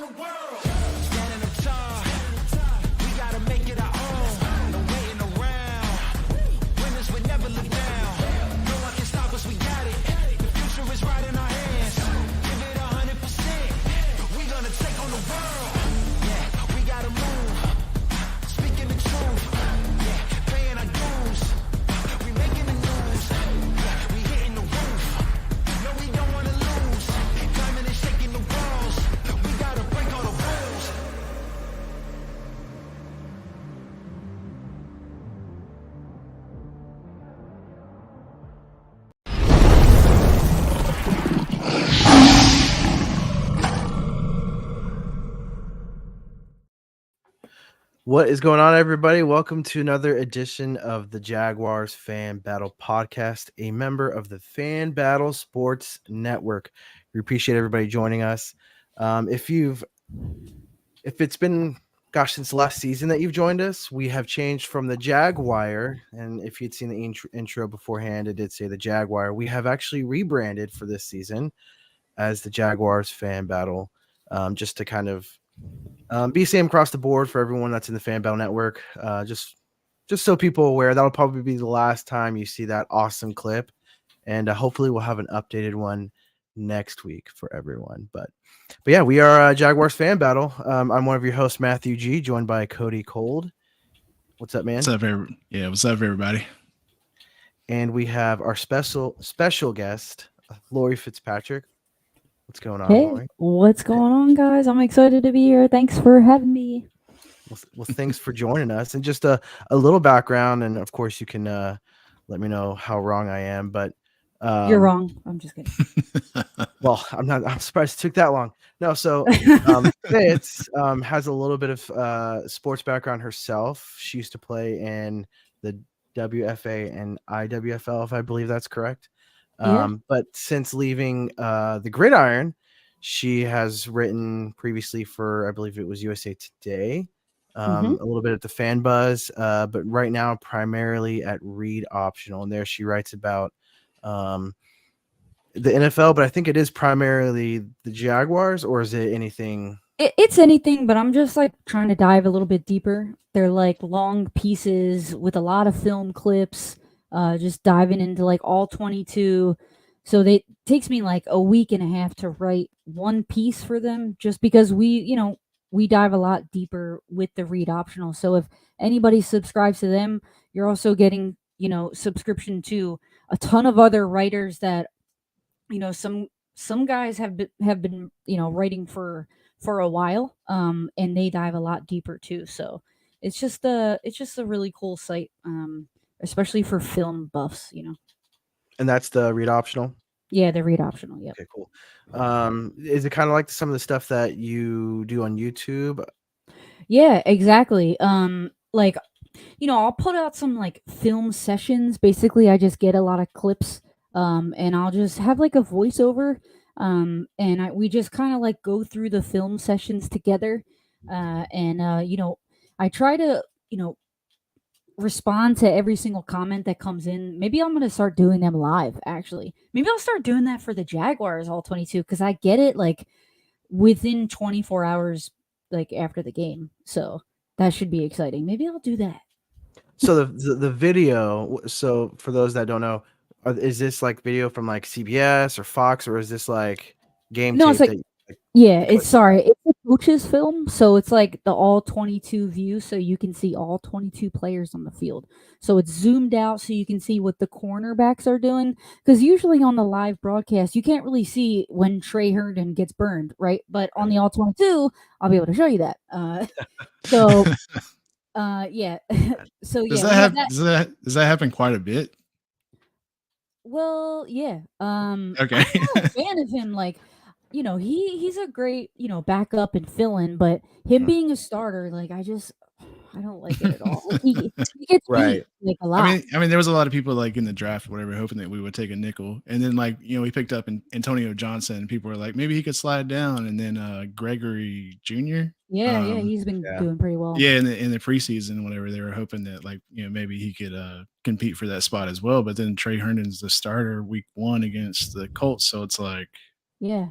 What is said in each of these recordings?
the world. Standing up tall, we gotta make it our own. No waiting around. Winners would never look down. No one can stop us, we got it. The future is right in our hands. Give it 100%. We gonna take on the world. Yeah, we gotta move. Speaking the truth. Yeah, paying our dues. We making the news. Yeah, we hitting the roof. No, we don't wanna lose. Climbing and shaking the walls. We gotta break all the rules. What is going on, everybody? Welcome to another edition of the Jaguars Fan Battle Podcast, a member of the Fan Battle Sports Network. We appreciate everybody joining us. If it's been, since the last season that you've joined us, we have changed from the Jaguar. And if you'd seen the intro beforehand, it did say the Jaguar. We have actually rebranded for this season as the Jaguars Fan Battle, just to kind of be same across the board for everyone that's in the Fan Battle Network. Just so people are aware, that'll probably be the last time you see that awesome clip, and hopefully we'll have an updated one next week for everyone. But yeah, we are Jaguars Fan Battle. I'm one of your hosts, Matthew G, joined by Cody Cold. What's up, man? What's up, everybody? And we have our special guest, Laurie Fitzpatrick. What's going on, Hey, Laurie? what's going on, guys? I'm excited to be here. Thanks for having me. Well, thanks for joining us. And just a little background, and of course you can let me know how wrong I am, but You're wrong. I'm just kidding. well, I'm surprised it took that long. No, so Fitz has a little bit of sports background herself. She used to play in the WFA and IWFL, if I believe that's correct. Yeah. But since leaving the Gridiron, she has written previously for, I believe it was USA Today, a little bit at the Fan Buzz, but right now primarily at Read Optional. And there she writes about the NFL, but I think it is primarily the Jaguars, or is it anything? It's anything, but I'm just like trying to dive a little bit deeper. They're like long pieces with a lot of film clips, just diving into like all 22. So it takes me like a week and a half to write one piece for them, just because we dive a lot deeper with the Read Optional. So if anybody subscribes to them, you're also getting, subscription to a ton of other writers that, some guys have been, writing for a while, and they dive a lot deeper too. So it's just a really cool site, especially for film buffs, And that's the Read Optional. Yeah, the Read Optional. Yeah. Okay, cool. Is it kind of like some of the stuff that you do on YouTube? Yeah, exactly. Like, I'll put out some like film sessions. Basically, I just get a lot of clips, and I'll just have like a voiceover, and we just kind of like go through the film sessions together, and I try to respond to every single comment that comes in. Maybe I'm gonna start doing them live. Actually, maybe I'll start doing that for the Jaguars all 22, because I get it like within 24 hours, like after the game. So that should be exciting. Maybe I'll do that. So the video. So for those that don't know, is this like video from like CBS or Fox, or is this like game No, tape? it's like it's a coach's film, so it's like the all 22 view, so you can see all 22 players on the field. So it's zoomed out, so you can see what the cornerbacks are doing. Because usually on the live broadcast, you can't really see when Trey Herndon gets burned, right? But on the all 22, I'll be able to show you that. So, yeah. So Does yeah, does that happen quite a bit? Well, yeah. Okay. I'm a fan of him. Like, he's a great, backup and fill-in, but him being a starter, like, I don't like it at all. Like, he gets Right. beat, like, a lot. I mean, there was a lot of people like in the draft, or whatever, hoping that we would take a nickel, and then like we picked up Antonio Johnson, and people were like, maybe he could slide down, and then Gregory Jr. Yeah, he's been doing pretty well. Yeah, in the preseason, whatever, they were hoping that like maybe he could compete for that spot as well. But then Trey Herndon's the starter week 1 against the Colts, so it's like, yeah.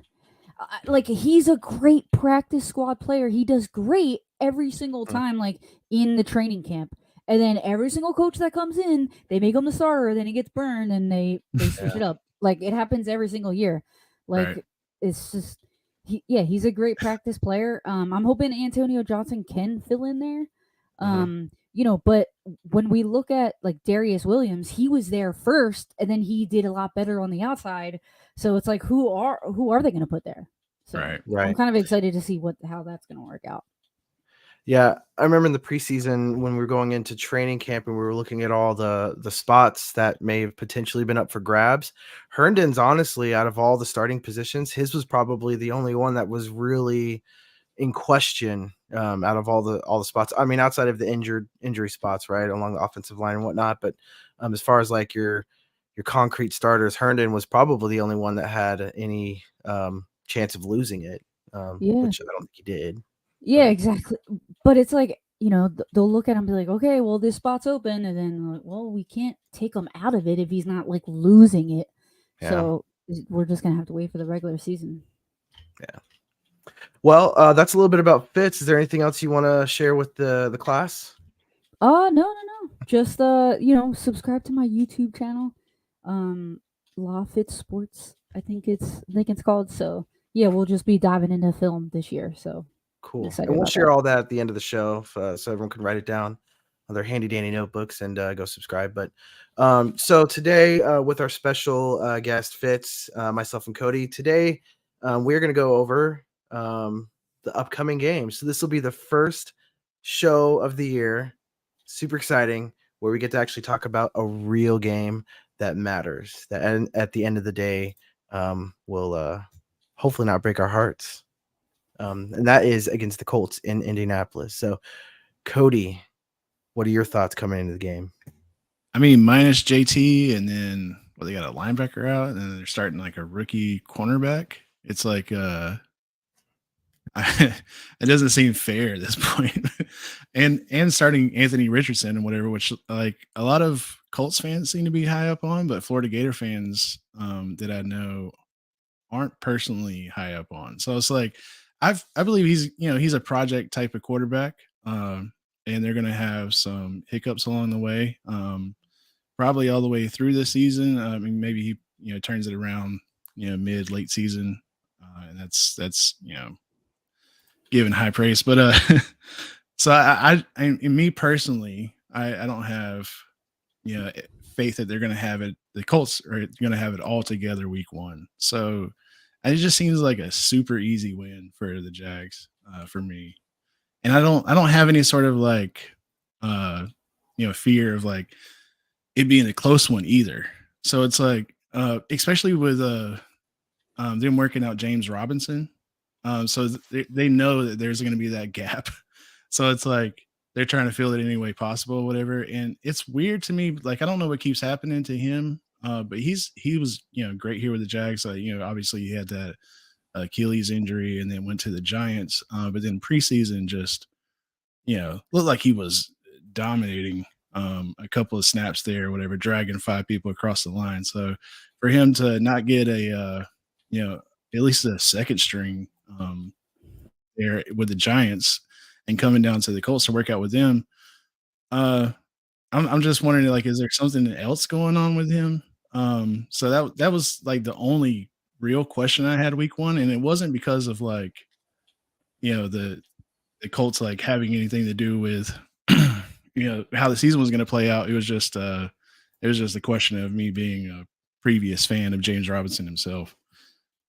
like he's a great practice squad player. He does great every single time, like in the training camp. And then every single coach that comes in, they make him the starter. Then he gets burned, and they switch it up. Like it happens every single year. Like Right. it's just, he's a great practice player. I'm hoping Antonio Johnson can fill in there. But when we look at like Darius Williams, he was there first, and then he did a lot better on the outside. So it's like, who are they going to put there? So Right. I'm Right. kind of excited to see how that's going to work out. Yeah, I remember in the preseason when we were going into training camp and we were looking at all the spots that may have potentially been up for grabs. Herndon's honestly, out of all the starting positions, his was probably the only one that was really in question out of all the spots. I mean, outside of the injury spots, right, along the offensive line and whatnot. But as far as like your concrete starters, Herndon was probably the only one that had any chance of losing it, Yeah. which I don't think he did. Yeah, But- exactly. But it's like, they'll look at him and be like, okay, well, this spot's open. And then, like, well, we can't take him out of it if he's not like losing it. Yeah. So we're just going to have to wait for the regular season. Well, that's a little bit about Fitz. Is there anything else you want to share with the class? No. Just, subscribe to my YouTube channel. Law Fitz Sports, I think it's called. So yeah, we'll just be diving into film this year. So Cool. excited And we'll about share that. all that at the end of the show so everyone can write it down on their handy dandy notebooks and go subscribe. But so today with our special guest Fitz, myself and Cody, today we're going to go over the upcoming games. So this will be the first show of the year. Super exciting, where we get to actually talk about a real game that matters, that at the end of the day will hopefully not break our hearts. And that is against the Colts in Indianapolis. So, Cody, what are your thoughts coming into the game? I mean, minus JT, and then they got a linebacker out, and then they're starting like a rookie cornerback. It's like it doesn't seem fair at this point. and starting Anthony Richardson and whatever, which like a lot of Colts fans seem to be high up on, but Florida Gator fans that I know aren't personally high up on. So it's like I believe he's a project type of quarterback, and they're gonna have some hiccups along the way, probably all the way through the season. I mean, maybe he turns it around mid late season, and that's given high praise. But so I me personally, I don't have faith that they're gonna have it. The Colts are gonna have it all together week one. So it just seems like a super easy win for the Jags for me. And I don't have any sort of like fear of like it being a close one either. So it's like especially with them working out James Robinson. So they know that there's going to be that gap. So it's like they're trying to fill it any way possible, whatever. And it's weird to me. Like, I don't know what keeps happening to him, but he was, great here with the Jags. Obviously he had that Achilles injury and then went to the Giants. But then preseason just, looked like he was dominating a couple of snaps there, whatever, dragging 5 people across the line. So for him to not get a, at least a second string there with the Giants and coming down to the Colts to work out with them, I'm just wondering, like, is there something else going on with him? So that was like the only real question I had week one, and it wasn't because of like, the Colts like having anything to do with how the season was going to play out. It was just a question of me being a previous fan of James Robinson himself.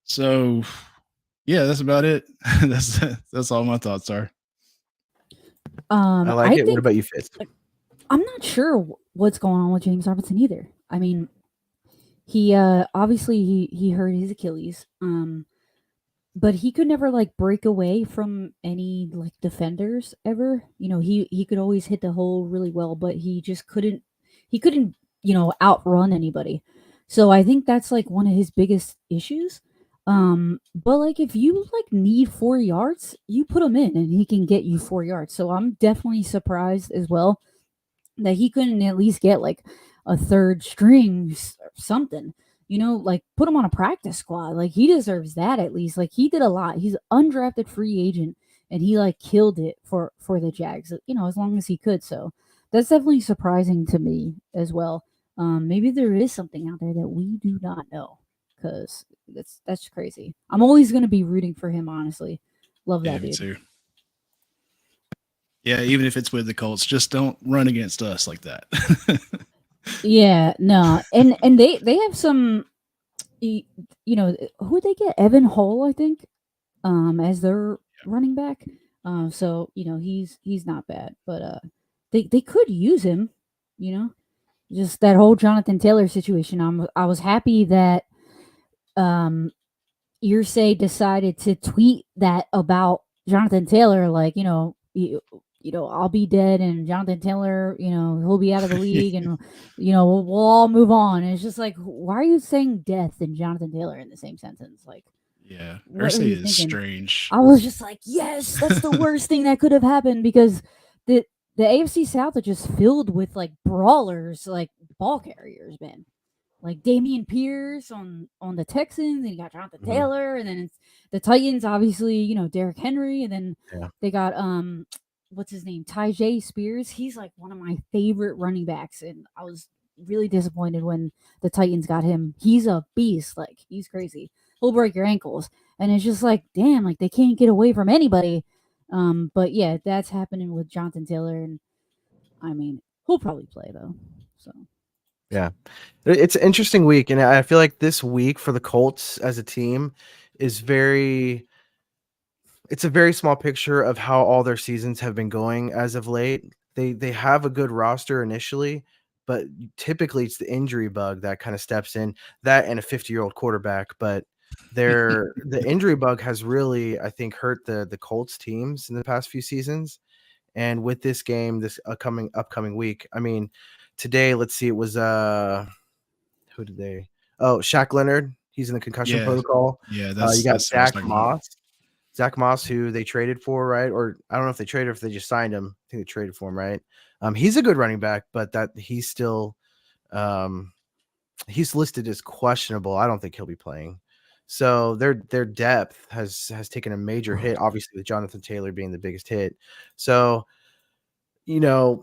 So yeah, that's about it. That's all my thoughts are. I like it. What about you, Fitz? I'm not sure what's going on with James Robinson either. I mean, he obviously he hurt his Achilles, but he could never like break away from any like defenders ever. He could always hit the hole really well, but he just couldn't outrun anybody. So I think that's like one of his biggest issues. But like if you like need 4 yards, you put him in and he can get you 4 yards. So I'm definitely surprised as well that he couldn't at least get like a third string or something. like put him on a practice squad. Like he deserves that at least. Like he did a lot. He's an undrafted free agent and he like killed it for the Jags, as long as he could. So that's definitely surprising to me as well. Maybe there is something out there that we do not know, because that's crazy. I'm always going to be rooting for him, honestly. Love that me dude. too. Yeah, even if it's with the Colts, just don't run against us like that. Yeah, no, and they have some, who they get, Evan Hull, I think, as their running back. So he's not bad, but they could use him, just that whole Jonathan Taylor situation. I was happy that Irsay decided to tweet that about Jonathan Taylor, like, I'll be dead and Jonathan Taylor, he'll be out of the league and, we'll all move on. And it's just like, why are you saying death and Jonathan Taylor in the same sentence? Like, yeah, what are Irsay you is thinking? strange. I was just like, yes, that's the worst thing that could have happened, because the AFC South are just filled with like brawlers, like ball carriers, man. Like Damian Pierce on the Texans, and you got Jonathan Taylor, and then it's the Titans, obviously, Derrick Henry, and then they got what's his name, Tyjae Spears. He's like one of my favorite running backs, and I was really disappointed when the Titans got him. He's a beast, like he's crazy. He'll break your ankles, and it's just like, damn, like they can't get away from anybody. But yeah, that's happening with Jonathan Taylor, and I mean, he'll probably play though. So. Yeah, it's an interesting week, and I feel like this week for the Colts as a team is it's a very small picture of how all their seasons have been going as of late. They have a good roster initially, but typically it's the injury bug that kind of steps in, that and a 50-year-old quarterback. But the injury bug has really, I think, hurt the Colts teams in the past few seasons. And with this game, this upcoming week, I mean, today, let's see, it was who did they? Oh, Shaq Leonard. He's in the concussion protocol. Yeah, You that's got that's what I was Zach talking about. Moss. Zach Moss, who they traded for, right? Or I don't know if they traded or if they just signed him. I think they traded for him, right? He's a good running back, but that he's still he's listed as questionable. I don't think he'll be playing. So their depth has taken a major hit, obviously with Jonathan Taylor being the biggest hit. So,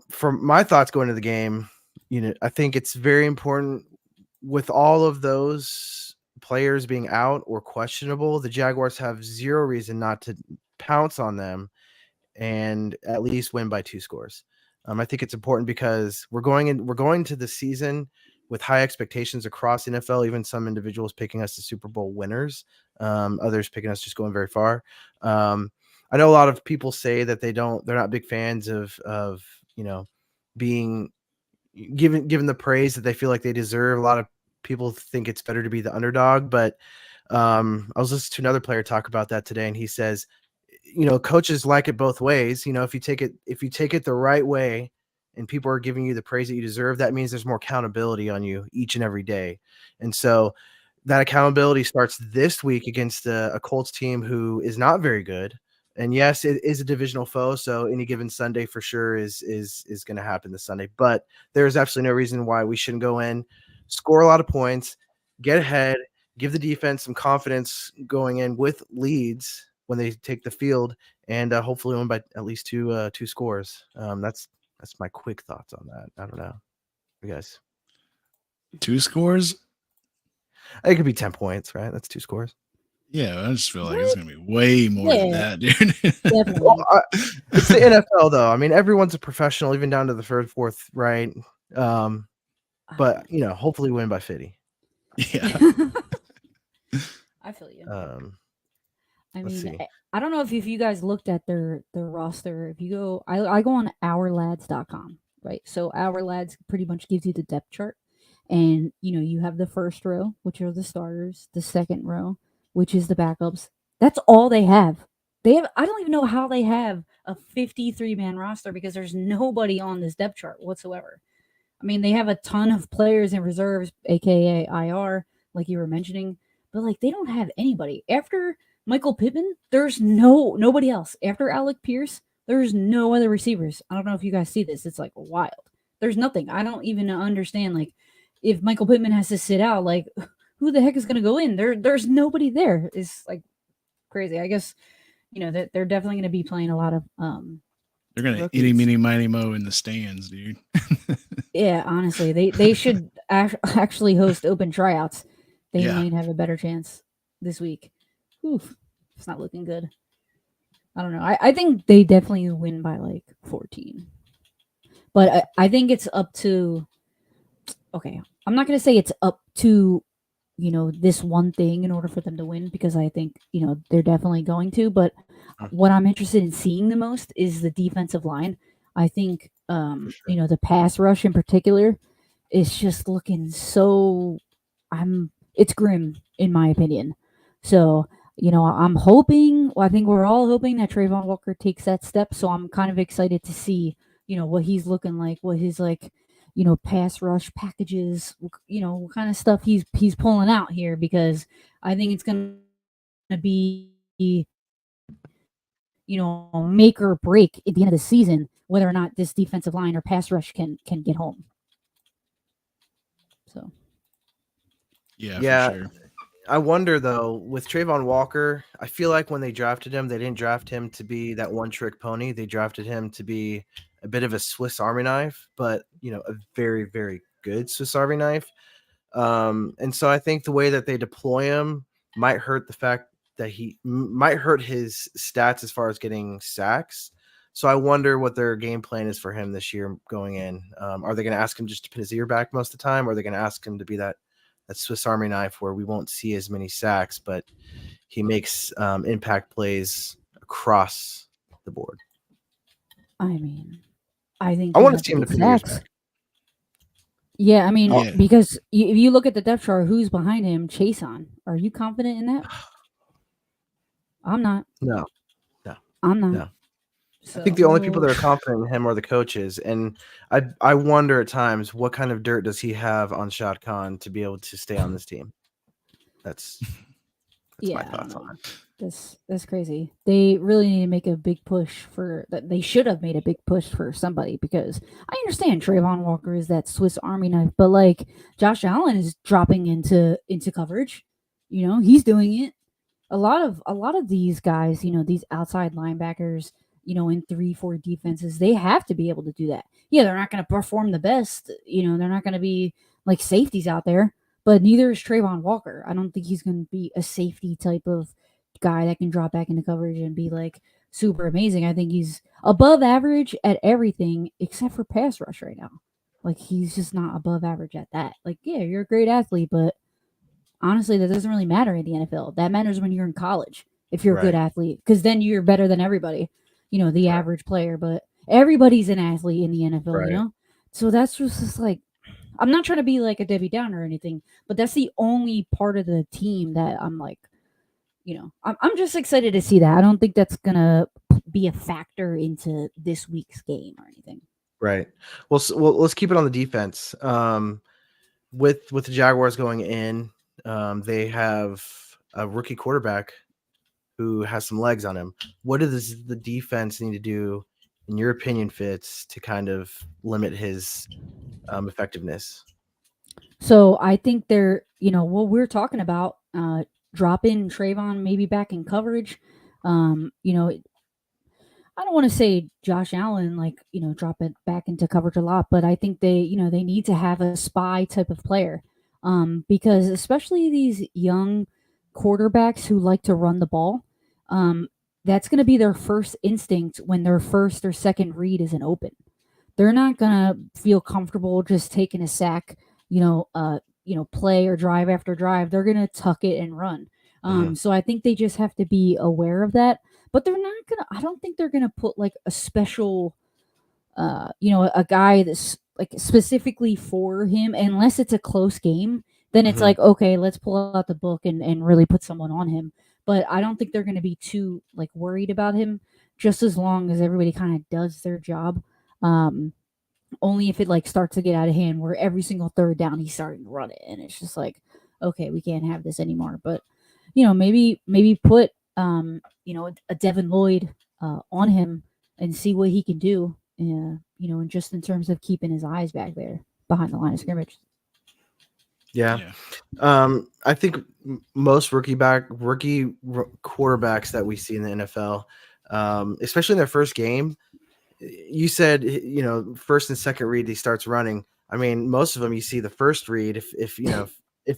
from my thoughts going into the game, I think it's very important with all of those players being out or questionable. The Jaguars have zero reason not to pounce on them and at least win by 2 scores. I think it's important because we're going to the season with high expectations across the NFL, even some individuals picking us as Super Bowl winners, others picking us just going very far. I know a lot of people say that they're not big fans of being given the praise that they feel like they deserve. A lot of people think it's better to be the underdog, but I was listening to another player talk about that today, and he says, coaches like it both ways. If you take it the right way and people are giving you the praise that you deserve, that means there's more accountability on you each and every day. And so that accountability starts this week against a Colts team who is not very good. And yes, it is a divisional foe, so any given Sunday for sure is going to happen this Sunday. But there is absolutely no reason why we shouldn't go in, score a lot of points, get ahead, give the defense some confidence going in with leads when they take the field, and hopefully win by at least two scores. That's my quick thoughts on that. I don't know, you guys. 2 scores? It could be 10 points, right? That's 2 scores. Yeah, I just feel like it's gonna be way more than that, dude. Definitely. Well, it's the NFL, though. I mean, everyone's a professional, even down to the third, fourth, right? But hopefully win by 50. Yeah. I feel you. Let's I see. mean, I don't know if you guys looked at their roster. If you go, I go on ourlads.com, right? So Our Lads pretty much gives you the depth chart. And, you have the first row, which are the starters, the second row, which is the backups. That's all they have. I don't even know how they have a 53-man roster, because there's nobody on this depth chart whatsoever. I mean, they have a ton of players in reserves, aka IR, like you were mentioning, but like they don't have anybody. After Michael Pittman, there's nobody else. After Alec Pierce, there's no other receivers. I don't know if you guys see this. It's like wild. There's nothing. I don't even understand. Like, if Michael Pittman has to sit out, like, who the heck is going to go in? There's nobody there. It's like crazy. I guess they're definitely going to be playing a lot of They're gonna rookies. itty meeny miny mo in the stands, dude. Yeah, honestly, they should actually host open tryouts. They Yeah. might have a better chance this week. Oof, it's not looking good. I don't know. I think they definitely win by like 14. But I think it's up to. Okay, I'm not gonna say it's up to this one thing in order for them to win, because I think they're definitely going to. But what I'm interested in seeing the most is the defensive line. I think sure. the pass rush in particular is just looking so. It's grim in my opinion. So I'm hoping. Well, I think we're all hoping that Trayvon Walker takes that step. So I'm kind of excited to see what he's looking like, what his like pass rush packages, what kind of stuff he's pulling out here, because I think it's going to be make or break at the end of the season whether or not this defensive line or pass rush can get home. So Yeah, for sure. I wonder though, with Trayvon Walker, I feel like when they drafted him, they didn't draft him to be that one-trick pony. They drafted him to be a bit of a Swiss Army knife, but a very, very good Swiss Army knife. And so I think the way that they deploy him might hurt the fact that he might hurt his stats as far as getting sacks. So I wonder what their game plan is for him this year going in. Are they going to ask him just to pin his ear back most of the time? Or are they going to ask him to be that Swiss Army knife where we won't see as many sacks, but he makes impact plays across the board? I mean, I think I he'll want to have see him to good pin his ears sacks. back. Yeah, I mean, Yeah. because if you look at the depth chart, who's behind him? Chason. Are you confident in that? I'm not. No, I'm not. no. I think the only people that are confident in him are the coaches, and I wonder at times what kind of dirt does he have on Shad Khan to be able to stay on this team. That's my thoughts on it. That's crazy. They really need to make a big push for that. They should have made a big push for somebody, because I understand Trayvon Walker is that Swiss Army knife, but like Josh Allen is dropping into coverage. He's doing it. A lot of these guys, these outside linebackers, in 3-4 defenses, they have to be able to do that. Yeah, they're not going to perform the best. They're not going to be like safeties out there, but neither is Trayvon Walker. I don't think he's going to be a safety type of guy that can drop back into coverage and be like super amazing. I think he's above average at everything except for pass rush right now. Like, he's just not above average at that. Like, yeah, you're a great athlete, but honestly, that doesn't really matter in the NFL. That matters when you're in college, if you're a good athlete, because then you're better than everybody, the average player. But everybody's an athlete in the NFL, So that's just like, I'm not trying to be like a Debbie Downer or anything, but that's the only part of the team that I'm like, I'm just excited to see that. I don't think that's going to be a factor into this week's game or anything. Right. Well, let's keep it on the defense. With the Jaguars going in, they have a rookie quarterback who has some legs on him. What does the defense need to do, in your opinion, Fitz, to kind of limit his effectiveness? So I think they're, what we're talking about, drop in Trayvon maybe back in coverage. I don't want to say Josh Allen, like, drop it back into coverage a lot, but I think they need to have a spy type of player. Because especially these young quarterbacks who like to run the ball, that's going to be their first instinct when their first or second read isn't open. They're not going to feel comfortable just taking a sack, play or drive after drive. They're going to tuck it and run. So I think they just have to be aware of that. But they're not gonna. I don't think they're gonna put like a special, a guy that's like specifically for him, unless it's a close game. Then it's like, okay, let's pull out the book and really put someone on him. But I don't think they're gonna be too like worried about him, just as long as everybody kind of does their job. Only if it like starts to get out of hand, where every single third down he's starting to run it, and it's just like, okay, we can't have this anymore. But maybe put a Devin Lloyd on him and see what he can do, and just in terms of keeping his eyes back there behind the line of scrimmage. Yeah. I think most quarterbacks that we see in the NFL, especially in their first game, you said, first and second read, he starts running. I mean, most of them, you see the first read, if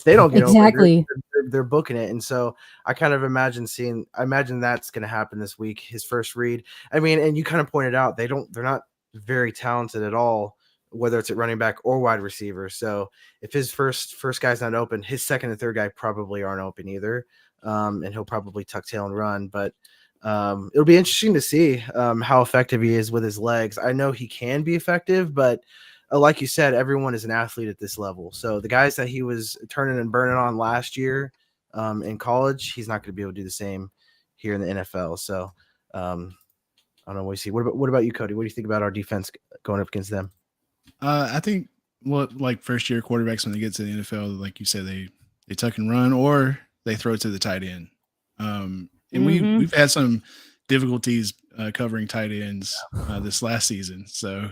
they don't get open, Exactly. they're booking it. And so I kind of imagine that's going to happen this week. His first read. I mean, and you kind of pointed out, they're not very talented at all, whether it's at running back or wide receiver. So if his first guy's not open, his second and third guy probably aren't open either. And he'll probably tuck tail and run, but it'll be interesting to see how effective he is with his legs. I know he can be effective, but like you said, everyone is an athlete at this level. So the guys that he was turning and burning on last year in college, he's not going to be able to do the same here in the NFL. So I don't know. We'll see. What about you, Cody? What do you think about our defense going up against them? I think like first year quarterbacks, when they get to the NFL, like you said, they tuck and run or they throw to the tight end. And we've had some difficulties covering tight ends this last season. So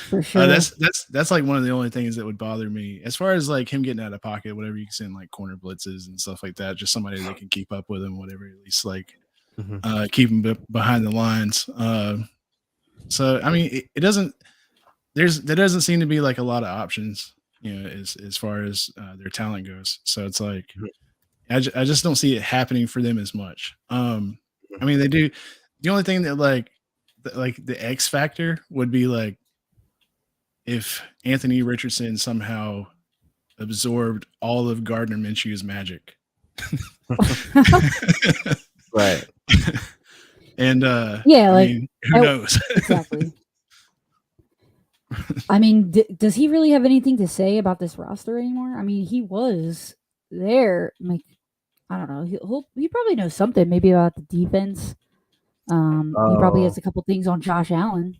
For sure. that's like one of the only things that would bother me as far as like him getting out of pocket, whatever. You can send like corner blitzes and stuff like that. Just somebody that can keep up with him, whatever, at least like keep him behind the lines. So, I mean, it doesn't, there doesn't seem to be like a lot of options, as far as their talent goes. So it's like, I just don't see it happening for them as much. I mean, they do. The only thing that like the X factor would be like if Anthony Richardson somehow absorbed all of Gardner Minshew's magic. Right. And yeah, I mean, who knows? Exactly. I mean, does he really have anything to say about this roster anymore? I mean, he was there. Like, I don't know. He probably knows something, maybe about the defense. He probably has a couple things on Josh Allen.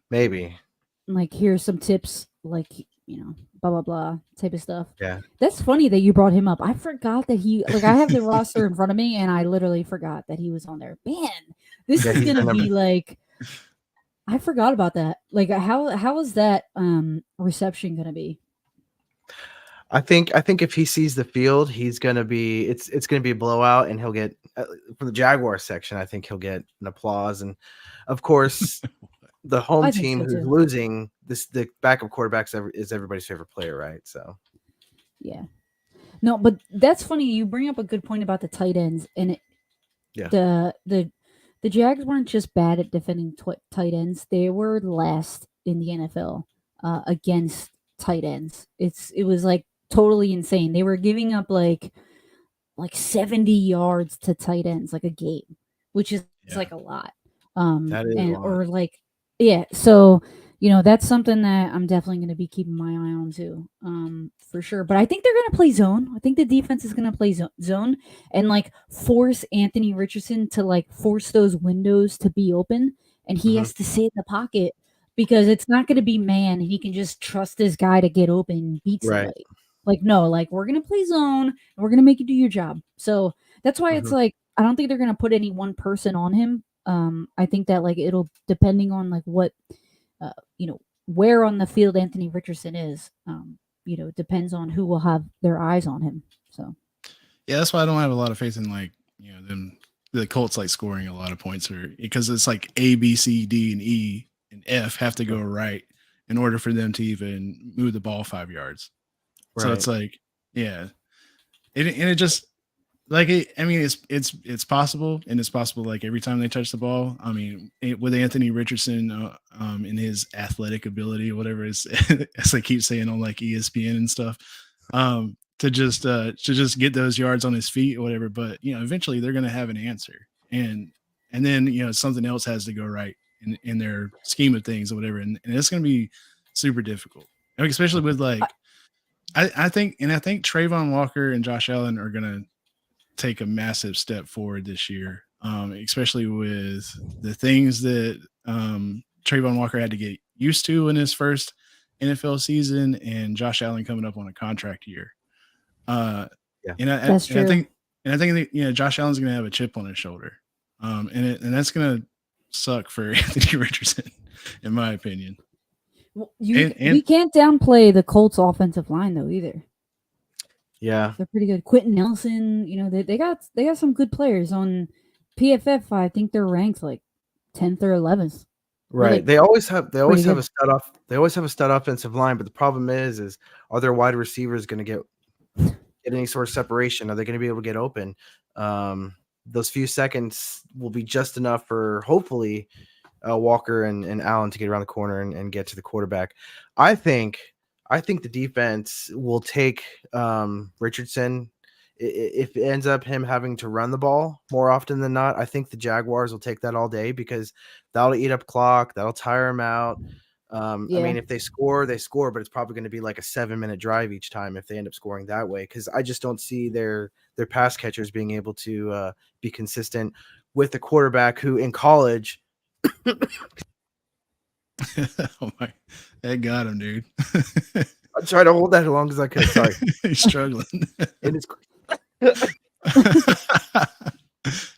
Maybe. Like, here's some tips, like, blah, blah, blah type of stuff. Yeah. That's funny that you brought him up. I forgot that I have the roster in front of me, and I literally forgot that he was on there. Man, this is going to be like, I forgot about that. Like, how is that reception going to be? I think if he sees the field, he's gonna be it's gonna be a blowout, and he'll get from the Jaguars section. I think he'll get an applause, and of course, the home team who's losing the backup quarterbacks is everybody's favorite player, right? So, yeah, no, but that's funny. You bring up a good point about the tight ends, and the Jags weren't just bad at defending tight ends; they were last in the NFL against tight ends. It was like totally insane. They were giving up like 70 yards to tight ends like a game, which is like a lot. That is a lot. Or like, yeah. So, that's something that I'm definitely going to be keeping my eye on too, for sure. But I think they're going to play zone. I think the defense is going to play zone and like force Anthony Richardson to like force those windows to be open, and he has to sit in the pocket because it's not going to be man, and he can just trust this guy to get open and beat somebody. Right. Like, no, like we're going to play zone and we're going to make you do your job. So that's why it's like, I don't think they're going to put any one person on him. I think that like it'll, depending on like what, where on the field Anthony Richardson is, depends on who will have their eyes on him. So, yeah, that's why I don't have a lot of faith in like, the Colts like scoring a lot of points, or because it's like A, B, C, D, and E and F have to go right in order for them to even move the ball 5 yards. Right. So it's like, yeah, it just like it's possible, and it's possible like every time they touch the ball. I mean, with Anthony Richardson, in his athletic ability, whatever is as I keep saying on like ESPN and stuff, to just get those yards on his feet or whatever. But eventually they're going to have an answer, and then something else has to go right in their scheme of things or whatever, and it's going to be super difficult, especially with like. I think Trayvon Walker and Josh Allen are going to take a massive step forward this year, especially with the things that Trayvon Walker had to get used to in his first NFL season, and Josh Allen coming up on a contract year. That's true. I think that, Josh Allen's going to have a chip on his shoulder, and that's going to suck for Anthony Richardson, in my opinion. We can't downplay the Colts offensive line though either. Yeah. They're pretty good. Quentin Nelson, they got some good players on PFF. I think they're ranked like 10th or 11th. Right. Like, They always have pretty a good. stud offensive line, but the problem is are their wide receivers going to get any sort of separation? Are they going to be able to get open? Those few seconds will be just enough for hopefully Walker and Allen to get around the corner and get to the quarterback. I think the defense will take Richardson. If it ends up him having to run the ball more often than not, I think the Jaguars will take that all day because that'll eat up clock. That'll tire him out. I mean, if they score, they score, but it's probably going to be like a 7-minute drive each time if they end up scoring that way. Because I just don't see their pass catchers being able to be consistent with the quarterback who in college. Oh my, that got him, dude. I tried to hold that as long as I could. Sorry, He's struggling. it is.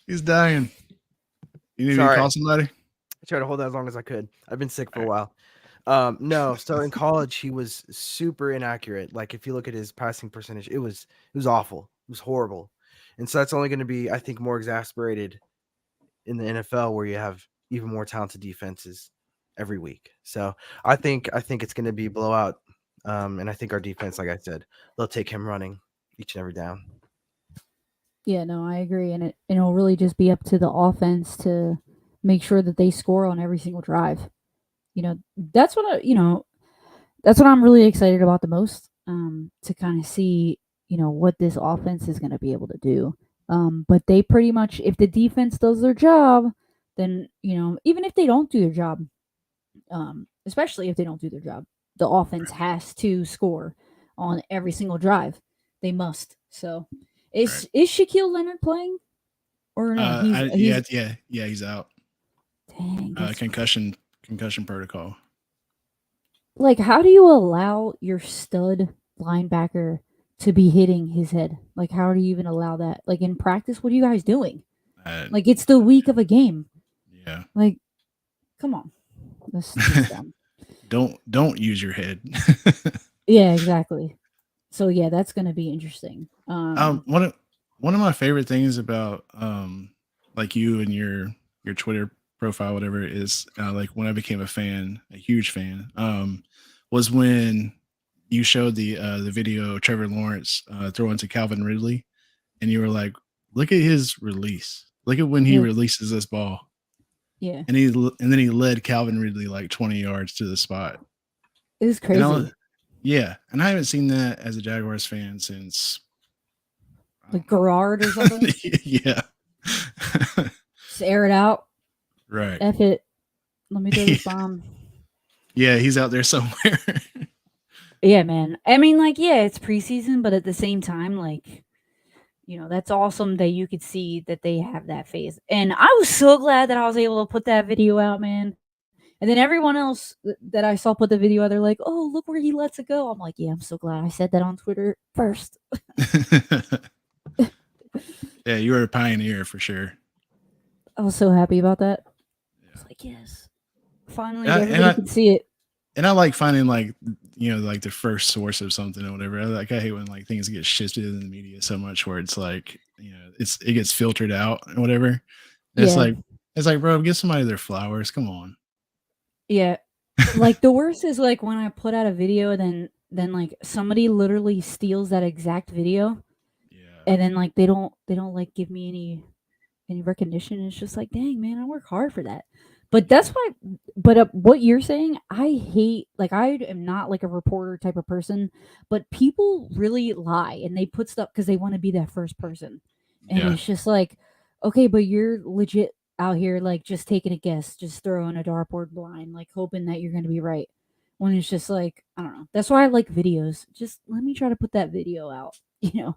He's dying. You need me to call somebody? I tried to hold that as long as I could. I've been sick for a while. No, so in college he was super inaccurate. Like if you look at his passing percentage, it was awful. It was horrible. And so that's only going to be, I think, more exasperated in the NFL where you have even more talented defenses every week. So I think it's going to be blowout. And I think our defense, like I said, they'll take him running each and every down. Yeah, no, I agree. And it'll really just be up to the offense to make sure that they score on every single drive. That's what that's what I'm really excited about the most, to kind of see, what this offense is going to be able to do. But they pretty much, if the defense does their job, then, even if they don't do their job, especially if they don't do their job, the offense has to score on every single drive. They must. So is Shaquille Leonard playing? Or no? He's out. Dang. Concussion protocol. Like, how do you allow your stud linebacker to be hitting his head? Like, how do you even allow that? Like, in practice, what are you guys doing? Like, it's the week of a game. Yeah. Like, come on. That's dumb. Don't use your head. Yeah, exactly. So yeah, that's gonna be interesting. One of my favorite things about like you and your Twitter profile, whatever it is, like when I became a huge fan, was when you showed the video of Trevor Lawrence throwing to Calvin Ridley, and you were like, "Look at his release. Look at when he releases this ball." Yeah, and then he led Calvin Ridley like 20 yards to the spot. It was crazy. And I haven't seen that as a Jaguars fan since like Garrard or something. Yeah. Just air it out. Right. F it. Let me throw this bomb. Yeah, he's out there somewhere. Yeah, man. I mean, like, yeah, it's preseason, but at the same time, like, that's awesome that you could see that they have that phase. And I was so glad that I was able to put that video out, man. And then everyone else that I saw put the video out, they're like, "Oh, look where he lets it go." I'm like, yeah, I'm so glad I said that on Twitter first. Yeah, you were a pioneer for sure. I was so happy about that. I was like, yes. Finally, everybody can see it. And I like finding like the first source of something or whatever. I hate when like things get shifted in the media so much where it's like, it gets filtered out or whatever. It's like, bro, give somebody their flowers. Come on. Yeah. Like the worst is like when I put out a video, then like somebody literally steals that exact video. Yeah. And then like they don't like give me any recognition. It's just like, dang, man, I work hard for that. But that's why. But what you're saying, I hate. Like, I am not like a reporter type of person, but people really lie and they put stuff because they want to be that first person, and it's just like, okay, but you're legit out here like just taking a guess, just throwing a dartboard blind, like hoping that you're going to be right. When it's just like, I don't know. That's why I like videos. Just let me try to put that video out. Yeah,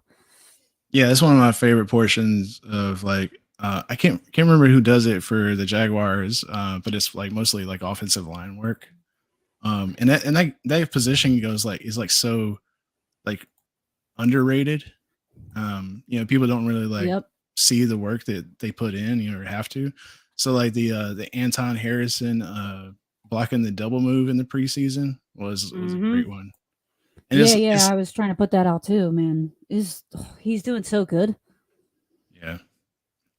that's one of my favorite portions of like. I can't remember who does it for the Jaguars, but it's like mostly like offensive line work. And that position is like so like underrated. People don't really like see the work that they put in, or have to. So like the Anton Harrison blocking the double move in the preseason was a great one. And Yeah. I was trying to put that out too, man. He's doing so good. yeah.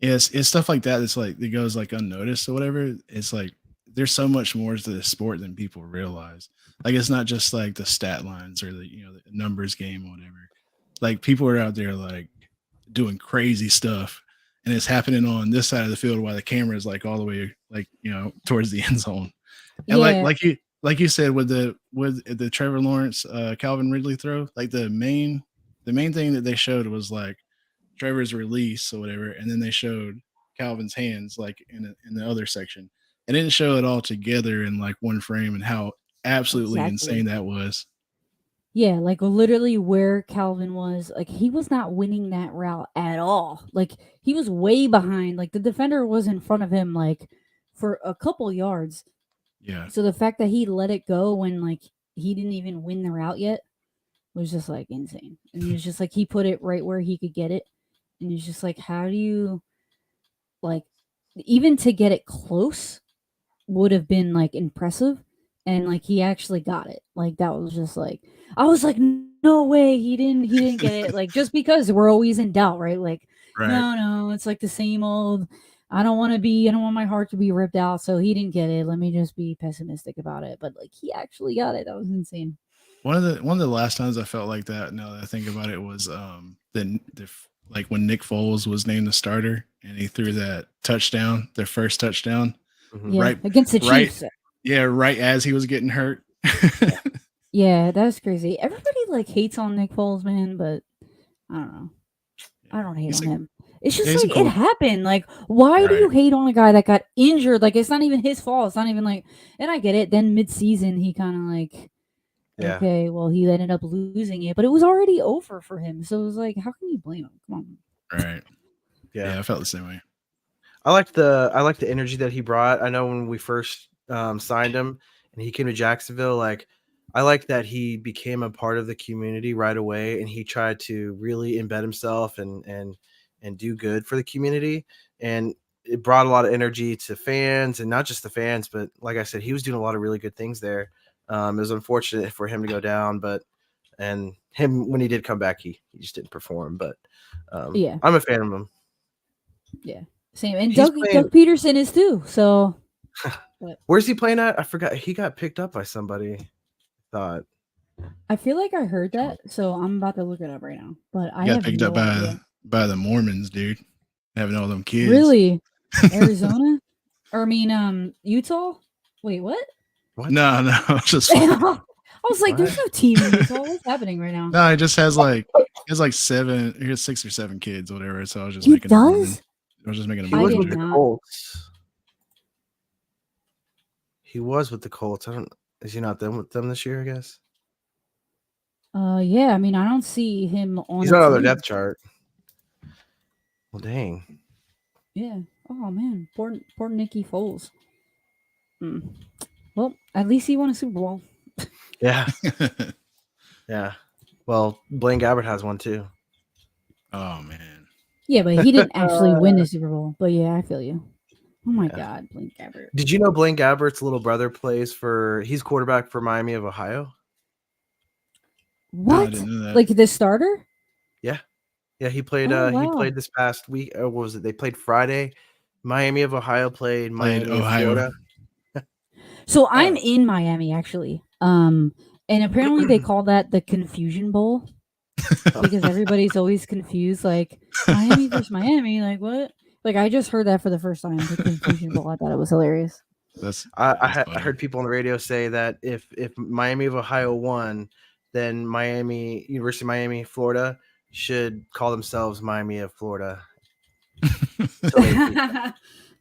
It's stuff like that that's like it goes like unnoticed or whatever. It's like there's so much more to the sport than people realize. Like it's not just like the stat lines or the the numbers game or whatever. Like people are out there like doing crazy stuff, and it's happening on this side of the field while the camera is like all the way like towards the end zone. And Yeah, like you said with the Trevor Lawrence Calvin Ridley throw, like the main thing that they showed was like Trevor's release or whatever, and then they showed Calvin's hands like in the other section. It didn't show it all together in like one frame and how absolutely exactly. insane that was. Yeah, like literally where Calvin was, like he was not winning that route at all. Like he was way behind. Like the defender was in front of him like for a couple yards. Yeah. So the fact that he let it go when like he didn't even win the route yet was just like insane. And it was just like he put it right where he could get it. And it's just like, how do you like even to get it close would have been like impressive. And like he actually got it. Like that was just like I was like, no way, he didn't get it. Like just because we're always in doubt, right? Like, Right. no, it's like the same old I don't want my heart to be ripped out, so he didn't get it. Let me just be pessimistic about it. But like he actually got it. That was insane. One of the last times I felt like that, now that I think about it, was like when Nick Foles was named the starter and he threw that touchdown, their first touchdown, Mhm. Yeah, right, against the right, Chiefs. yeah, right as he was getting hurt. Yeah, that's crazy. Everybody like hates on Nick Foles, man, but I don't know. I don't hate He's on a, him. It's yeah, just he's a like it cool, happened. Like, why do you right? hate on a guy that got injured? Like, it's not even his fault. It's not even like, and I get it. Then mid-season, he kind of like, Yeah. okay, well, he ended up losing it, but it was already over for him. So it was like, how can you blame him? Come on. Right. Yeah. Yeah, I felt the same way. I like the energy that he brought. I know when we first signed him and he came to Jacksonville, like I like that he became a part of the community right away, and he tried to really embed himself and do good for the community. And it brought a lot of energy to fans, and not just the fans, but like I said, he was doing a lot of really good things there. It was unfortunate for him to go down, but and him when he did come back, he just didn't perform. But Yeah, I'm a fan of him. yeah, same. And He's Doug playing. Peterson is too. So Where's he playing at? I forgot. He got picked up by somebody. Thought. I feel like I heard that. So I'm about to look it up right now, but I He got have picked up no idea. by the Mormons, dude, having all them kids. Really, Arizona, or I mean, Utah. Wait, what? What? No, just I was like, there's What? no team in Utah. What's happening right now? no. He just has like seven, he has 6 or 7 kids, or whatever. So I was just He making a Mormon. does? I was just making a He I was Mormon did with the joke. not. Colts. He was with the Colts. I don't. Is he not with them this year? I guess Yeah. I mean, I don't see him on he's a not on their team. depth chart. Well, dang. Yeah. Oh man, poor Nicky Foles. Well, at least he won a Super Bowl. Yeah, yeah. Well, Blaine Gabbert has one too. Oh man. Yeah, but he didn't actually win the Super Bowl. But yeah, I feel you. Oh my Yeah. God, Blaine Gabbert. Did you know Blaine Gabbert's little brother plays for? He's quarterback for Miami of Ohio. No, I What? didn't know that. Like the starter? Yeah, he played. Oh, He wow. played this past week. What was it? They played Friday. Miami of Ohio played Miami of Ohio. Florida. So I'm in Miami actually. And apparently they call that the Confusion Bowl because everybody's always confused. Like Miami versus Miami. Like what? Like I just heard that for the first time. The Confusion Bowl. I thought it was hilarious. I heard people on the radio say that if Miami of Ohio won, then University of Miami, Florida should call themselves Miami of Florida.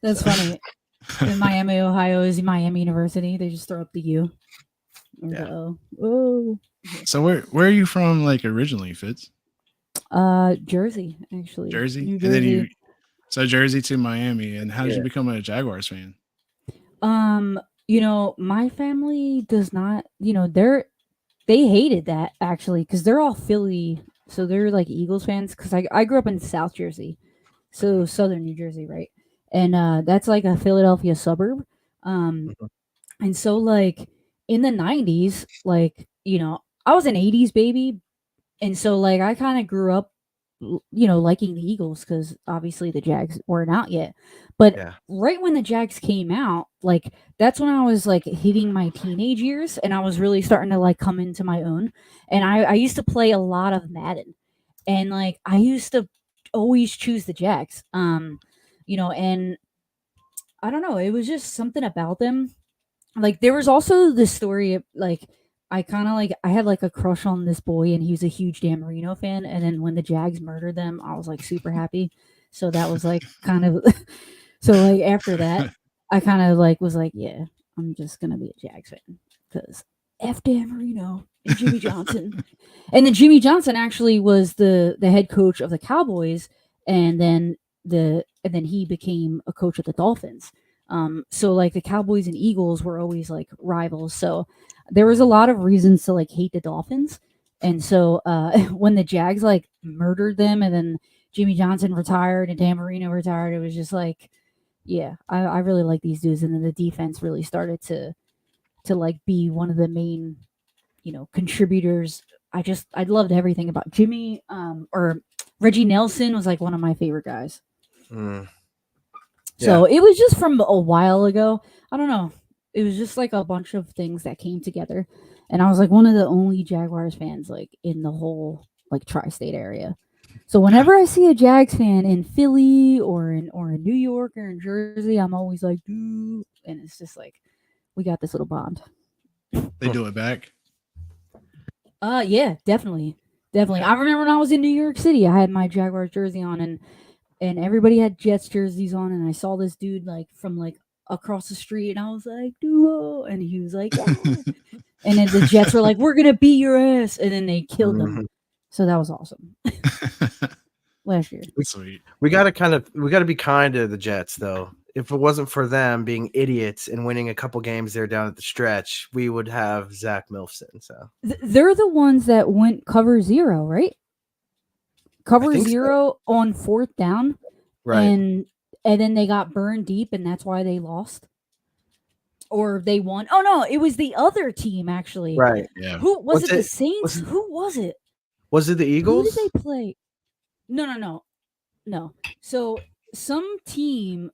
That's funny. In Miami, Ohio is Miami University. They just throw up the U. Or Yeah. the O. Oh. So where are you from, like originally, Fitz? Jersey, actually. Jersey, New and then Jersey. Jersey to Miami, and how did Yeah. you become a Jaguars fan? My family does not, they hated that actually because they're all Philly, so they're like Eagles fans. Because I grew up in South Jersey, so southern New Jersey, right? And that's like a Philadelphia suburb. Mhm. And so like in the 90s, like I was an 80s baby, and so like I kind of grew up liking the Eagles because obviously the Jags weren't out yet. But Yeah. right when the Jags came out, like that's when I was like hitting my teenage years and I was really starting to like come into my own. And I used to play a lot of Madden. And like I used to always choose the Jags. And I don't know, it was just something about them. Like there was also this story of like I had like a crush on this boy and he was a huge Dan Marino fan, and then when the Jags murdered them, I was like super happy. So that was like kind of so like after that, I kind of like was like, yeah, I'm just gonna be a Jags fan because F Dan Marino and Jimmy Johnson. And then Jimmy Johnson actually was the head coach of the Cowboys, and then he became a coach of the Dolphins. So like the Cowboys and Eagles were always like rivals. So there was a lot of reasons to like hate the Dolphins. And so when the Jags like murdered them and then Jimmy Johnson retired and Dan Marino retired, it was just like, yeah, I really like these dudes. And then the defense really started to like be one of the main, contributors. I loved everything about Jimmy, or Reggie Nelson was like one of my favorite guys. Mm. So it was just from a while ago. I don't know. It was just like a bunch of things that came together. And I was like one of the only Jaguars fans like in the whole like tri-state area. So whenever I see a Jags fan in Philly or in New York or in Jersey, I'm always like, dude. And it's just like we got this little bond. They do it back. Yeah, definitely. Definitely. I remember when I was in New York City, I had my Jaguars jersey on and everybody had Jets jerseys on, and I saw this dude like from like across the street, and I was like, "Duo," and he was like, "Yeah." And then the Jets were like, "We're gonna beat your ass," and then they killed them. So that was awesome. Last year, Sweet. We gotta be kind to the Jets though. If it wasn't for them being idiots and winning a couple games there down at the stretch, we would have Zach Milfson. So they're the ones that went cover 0, right? Cover 0 on 4th down, right? And then they got burned deep, and that's why they lost, or they won. Oh no, it was the other team actually. Right? Yeah. Who was it? The Saints? Who was it? Was it the Eagles? Who did they play? No. So some team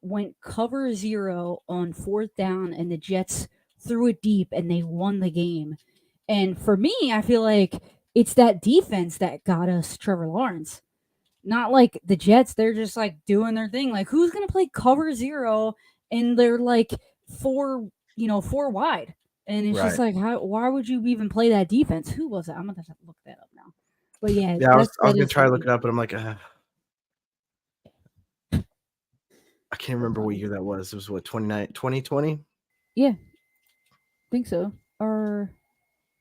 went cover 0 on 4th down, and the Jets threw it deep, and they won the game. And for me, I feel like it's that defense that got us Trevor Lawrence. Not like the Jets. They're just like doing their thing. Like who's gonna play cover 0 and they're like 4 wide? And it's just like why would you even play that defense? Who was it? I'm gonna have to look that up now. But yeah, I was gonna try to look it up, but I'm like, I can't remember what year that was. It was what 2020? Yeah, I think so. Or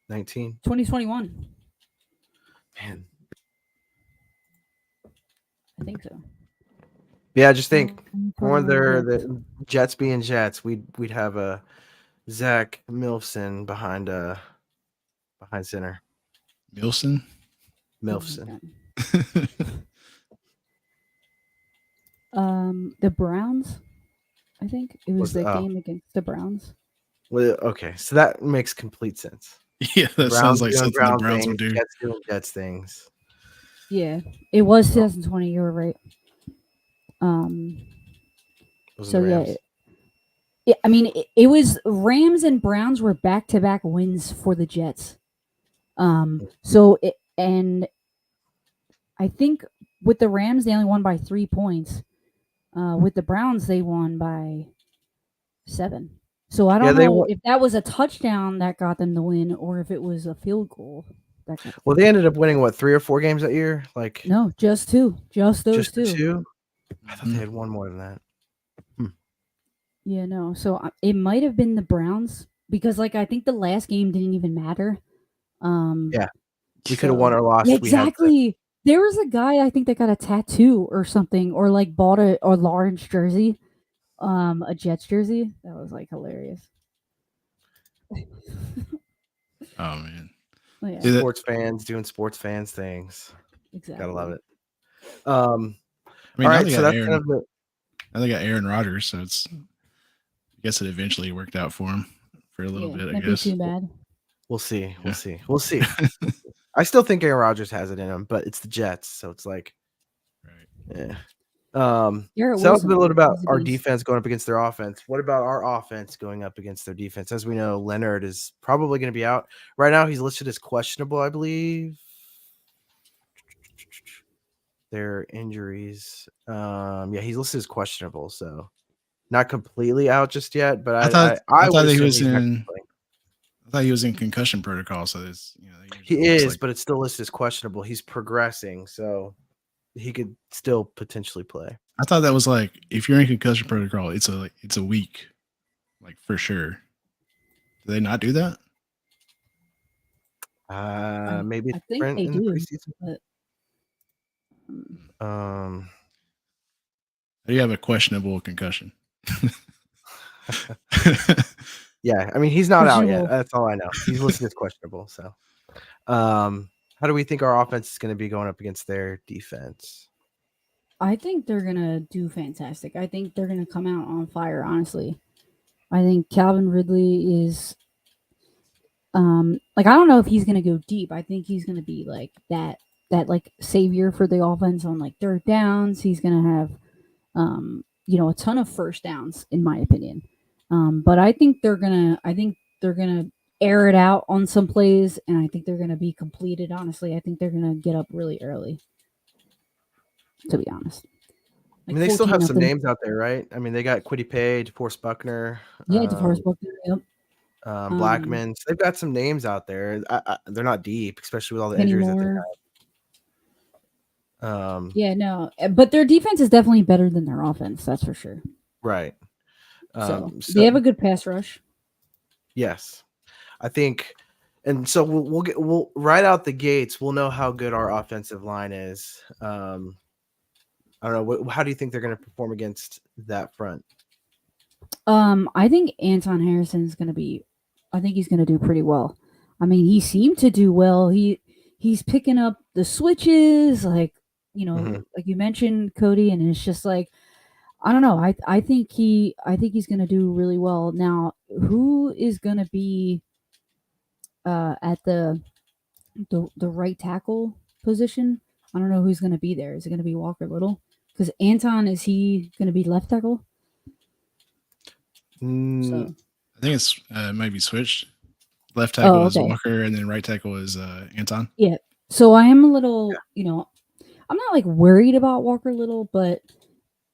19. 2021. Man. I think so. Yeah, just think more the Jets being Jets, we'd have a Zach Milfson behind center. Milson. The Browns. I think it was the game against the Browns. Well, okay, so that makes complete sense. Yeah, that sounds like something the Browns would do. Jets doing Jets things. Yeah, it was 2020. You were right. So yeah, I mean, it was Rams and Browns were back-to-back wins for the Jets. And I think with the Rams they only won by 3 points. With the Browns they won by 7. So I don't know if that was a touchdown that got them the win or if it was a field goal. Well, they ended up winning what 3 or 4 games that year. Like no, just 2, just those two. 2. I thought they had one more than that. Yeah, no. So it might have been the Browns because, like, I think the last game didn't even matter. Yeah, we could have won or lost. Yeah, exactly. There was a guy I think that got a tattoo or something, or like bought a Lawrence jersey, a Jets jersey. That was like hilarious. Oh man, well, yeah. Sports fans doing sports fans things. Exactly, gotta love it. I mean, all right, so that's kind of now they got Aaron Rodgers, so I guess it eventually worked out for him for a little bit, I Can't be guess. too bad. We'll see. We'll Yeah. see. We'll see. I still think Aaron Rodgers has it in him, but it's the Jets, so it's like, Right. yeah. Garrett So that was a Wilson, little about he's a our beast. defense going up against their offense. What about our offense going up against their defense? As we know, Leonard is probably going to be out. Right now, he's listed as questionable, I believe. Their injuries. Yeah, he's listed as questionable, so not completely out just yet. But I thought I would that he assume was he's not gonna be in. playing. I thought he was in concussion protocol. So it's they He usually looks is, like- but it's still listed as questionable. He's progressing, so he could still potentially play. I thought that was like if you're in concussion protocol, it's a week, like for sure. Do they not do that? Maybe I it's think different they in the do, preseason. but Um, How do you have a questionable concussion? yeah, I mean he's not out yet. Questionable. That's all I know. He's listed as questionable. So, how do we think our offense is going to be going up against their defense? I think they're gonna do fantastic. I think they're gonna come out on fire. Honestly, I think Calvin Ridley is, like I don't know if he's gonna go deep. I think he's gonna be like that like savior for the offense on like third downs. He's gonna have, a ton of first downs in my opinion. But I think they're gonna air it out on some plays, and I think they're gonna be completed. Honestly, I think they're gonna get up really early. To be honest. I mean, they still have some 14-0. names out there, right? I mean, they got Quiddy Pay, DeForest Buckner, Yeah, DeForest Buckner. Yep. Blackman. So they've got some names out there. They're not deep, especially with all the Kenny injuries Moore. that they have. Yeah, no, but their defense is definitely better than their offense. That's for sure. Right. So they have a good pass rush. Yes, I think, and so we'll right out the gates. We'll know how good our offensive line is. I don't know. How do you think they're going to perform against that front? I think Anton Harrison is going to be. I think he's going to do pretty well. I mean, he seemed to do well. He's picking up the switches, like like you mentioned, Cody, and it's just like I don't know. I think he's going to do really well. Now, who is going to be at the right tackle position? I don't know who's going to be there. Is it going to be Walker Little? Because Anton, is he going to be left tackle? So I think it's might be switched. Left tackle is okay. Walker, and then right tackle is Anton. Yeah. So I am a little, I'm not like worried about Walker Little, but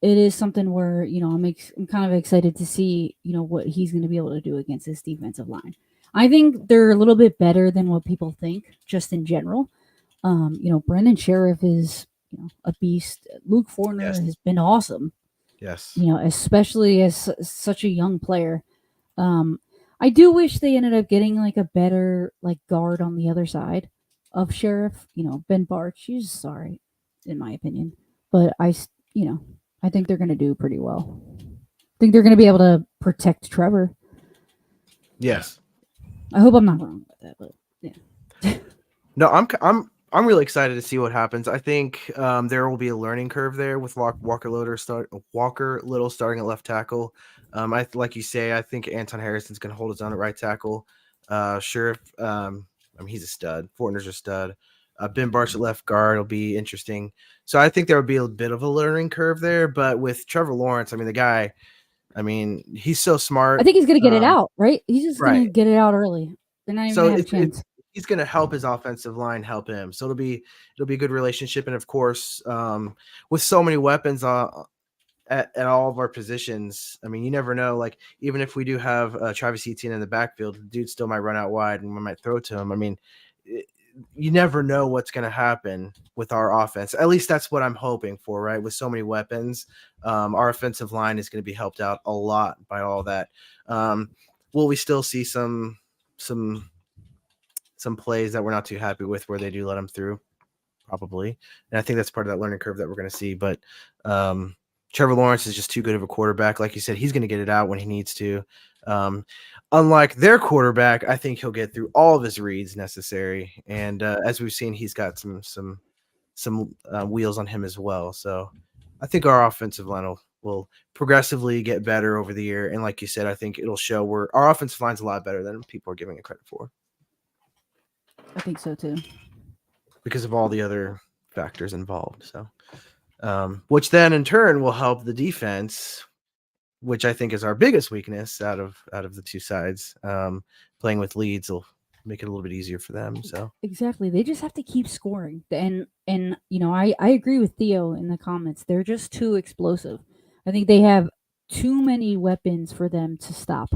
it is something where I'm kind of excited to see what he's going to be able to do against this defensive line. I think they're a little bit better than what people think, just in general. Brendan Sheriff is a beast. Luke Fortner has been awesome. Yes. Especially as such a young player. I do wish they ended up getting like a better like guard on the other side of Sheriff. Ben Barch, he's sorry, in my opinion. But I think they're going to do pretty well. I think they're going to be able to protect Trevor. Yes. I hope I'm not wrong about that, but yeah. No, I'm really excited to see what happens. I think there will be a learning curve there with Walker Little starting at left tackle. Like you say, I think Anton Harrison's going to hold his own at right tackle. Sheriff, he's a stud. Fortner's a stud. Ben Barch at left guard will be interesting. So I think there will be a bit of a learning curve there. But with Trevor Lawrence, the guy, he's so smart. I think he's going to get it out, right? He's just going to get it out early. They're not even going to have a chance. He's going to help his offensive line help him. So it'll be a good relationship. And of course, with so many weapons at all of our positions, you never know. Like even if we do have Travis Etienne in the backfield, the dude still might run out wide and we might throw to him. You never know what's going to happen with our offense. At least that's what I'm hoping for, right? With so many weapons, our offensive line is going to be helped out a lot by all that. Will we still see some plays that we're not too happy with where they do let them through? Probably. And I think that's part of that learning curve that we're going to see. But Trevor Lawrence is just too good of a quarterback. Like you said, he's going to get it out when he needs to. Unlike their quarterback, I think he'll get through all of his reads necessary. And as we've seen, he's got some wheels on him as well. So I think our offensive line will progressively get better over the year. And like you said, I think it'll show where our offensive line's a lot better than people are giving it credit for, I think so too. because of all the other factors involved. So, which then in turn will help the defense, which I think is our biggest weakness out of the two sides. Playing with leads will make it a little bit easier for them. So Exactly. They just have to keep scoring. And I agree with Theo in the comments. They're just too explosive. I think they have too many weapons for them to stop.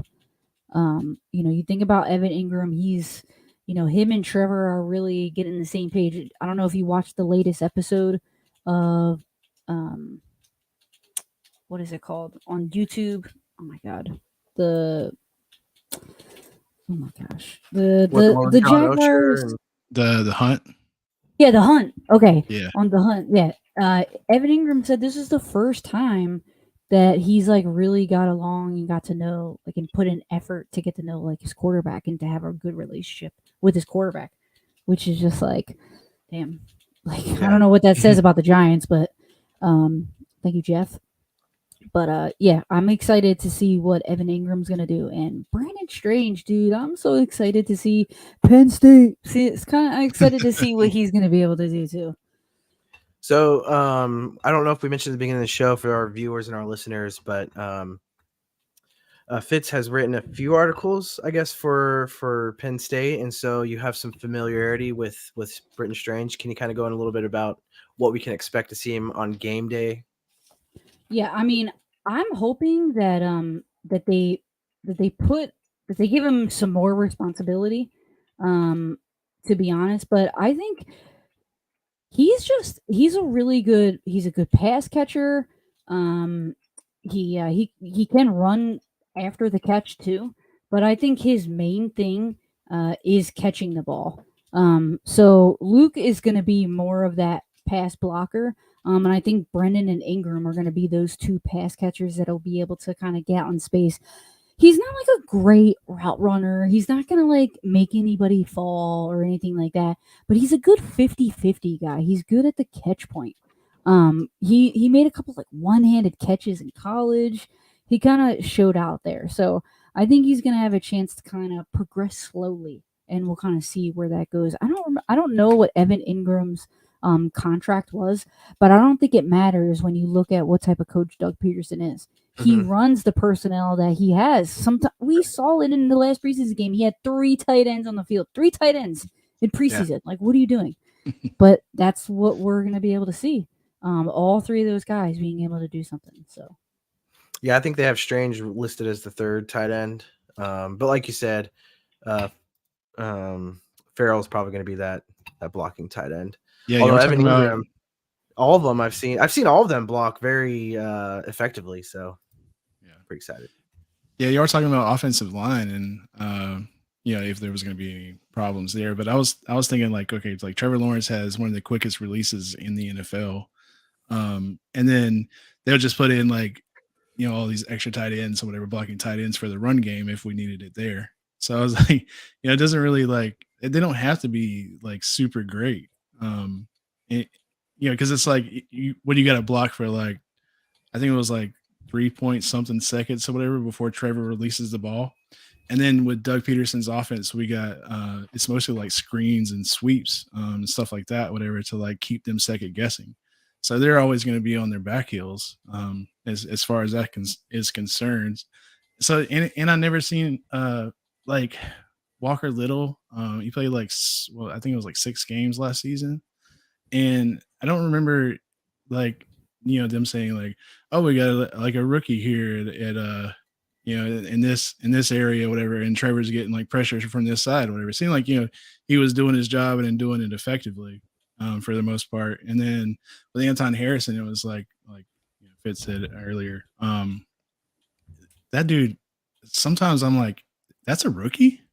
You think about Evan Ingram, he's him and Trevor are really getting the same page. I don't know if you watched the latest episode of what is it called on YouTube? Oh my god. Oh my gosh. The Jaguars. The hunt. Yeah, the hunt. Okay. Yeah. On the hunt. Yeah. Evan Ingram said this is the first time that he's like really got along and got to know, like, and put in effort to get to know like his quarterback and to have a good relationship with his quarterback, which is just like, damn. Like, I don't know what that says about the Giants, but thank you, Jeff. But yeah, I'm excited to see what Evan Ingram's gonna do, and Brandon Strange, dude. I'm so excited to see Penn State. See, I'm excited to see what he's gonna be able to do too. So I don't know if we mentioned at the beginning of the show for our viewers and our listeners, but Fitz has written a few articles, I guess, for Penn State, and so you have some familiarity with Britton Strange. Can you kind of go in a little bit about what we can expect to see him on game day? Yeah, I mean, I'm hoping that that they give him some more responsibility. To be honest, but I think he's a good pass catcher. He can run after the catch too, but I think his main thing is catching the ball. So Luke is going to be more of that pass blocker. And I think Brendan and Ingram are going to be those two pass catchers that'll be able to kind of get out in space. He's not like a great route runner. He's not going to like make anybody fall or anything like that, but he's a good 50-50 guy. He's good at the catch point. He made a couple like one-handed catches in college. He kind of showed out there. So I think he's going to have a chance to kind of progress slowly, and we'll kind of see where that goes. I don't know what Evan Ingram's contract was, but I don't think it matters when you look at what type of coach Doug Peterson is. He runs the personnel that he has. Sometimes we saw it in the last preseason game. He had 3 tight ends on the field, 3 tight ends in preseason. Yeah. Like, what are you doing? But that's what we're going to be able to see. All 3 of those guys being able to do something. So, yeah, I think they have Strange listed as the 3rd tight end. But like you said, Farrell's probably going to be that blocking tight end. Yeah, although Evan Ingram, all of them I've seen all of them block very effectively. So, yeah, pretty excited. Yeah, you are talking about offensive line, and if there was going to be any problems there. But I was thinking like, okay, it's like Trevor Lawrence has one of the quickest releases in the NFL, and then they'll just put in like, all these extra tight ends or whatever, blocking tight ends for the run game if we needed it there. So I was like, it doesn't really like, they don't have to be like super great. Because it's like when you got to block for like, I think it was like 3 point something seconds or whatever before Trevor releases the ball. And then with Doug Peterson's offense, we got it's mostly like screens and sweeps and stuff like that, whatever, to like keep them second guessing. So they're always going to be on their back heels as far as that is concerned. So and I never seen like Walker Little. He played like, I think it was like 6 games last season. And I don't remember like, them saying like, oh, we got like a rookie here at in this area, whatever. And Trevor's getting like pressure from this side, whatever. It seemed like, he was doing his job and doing it effectively for the most part. And then with Anton Harrison, it was like Fitz said earlier, that dude, sometimes I'm like, that's a rookie.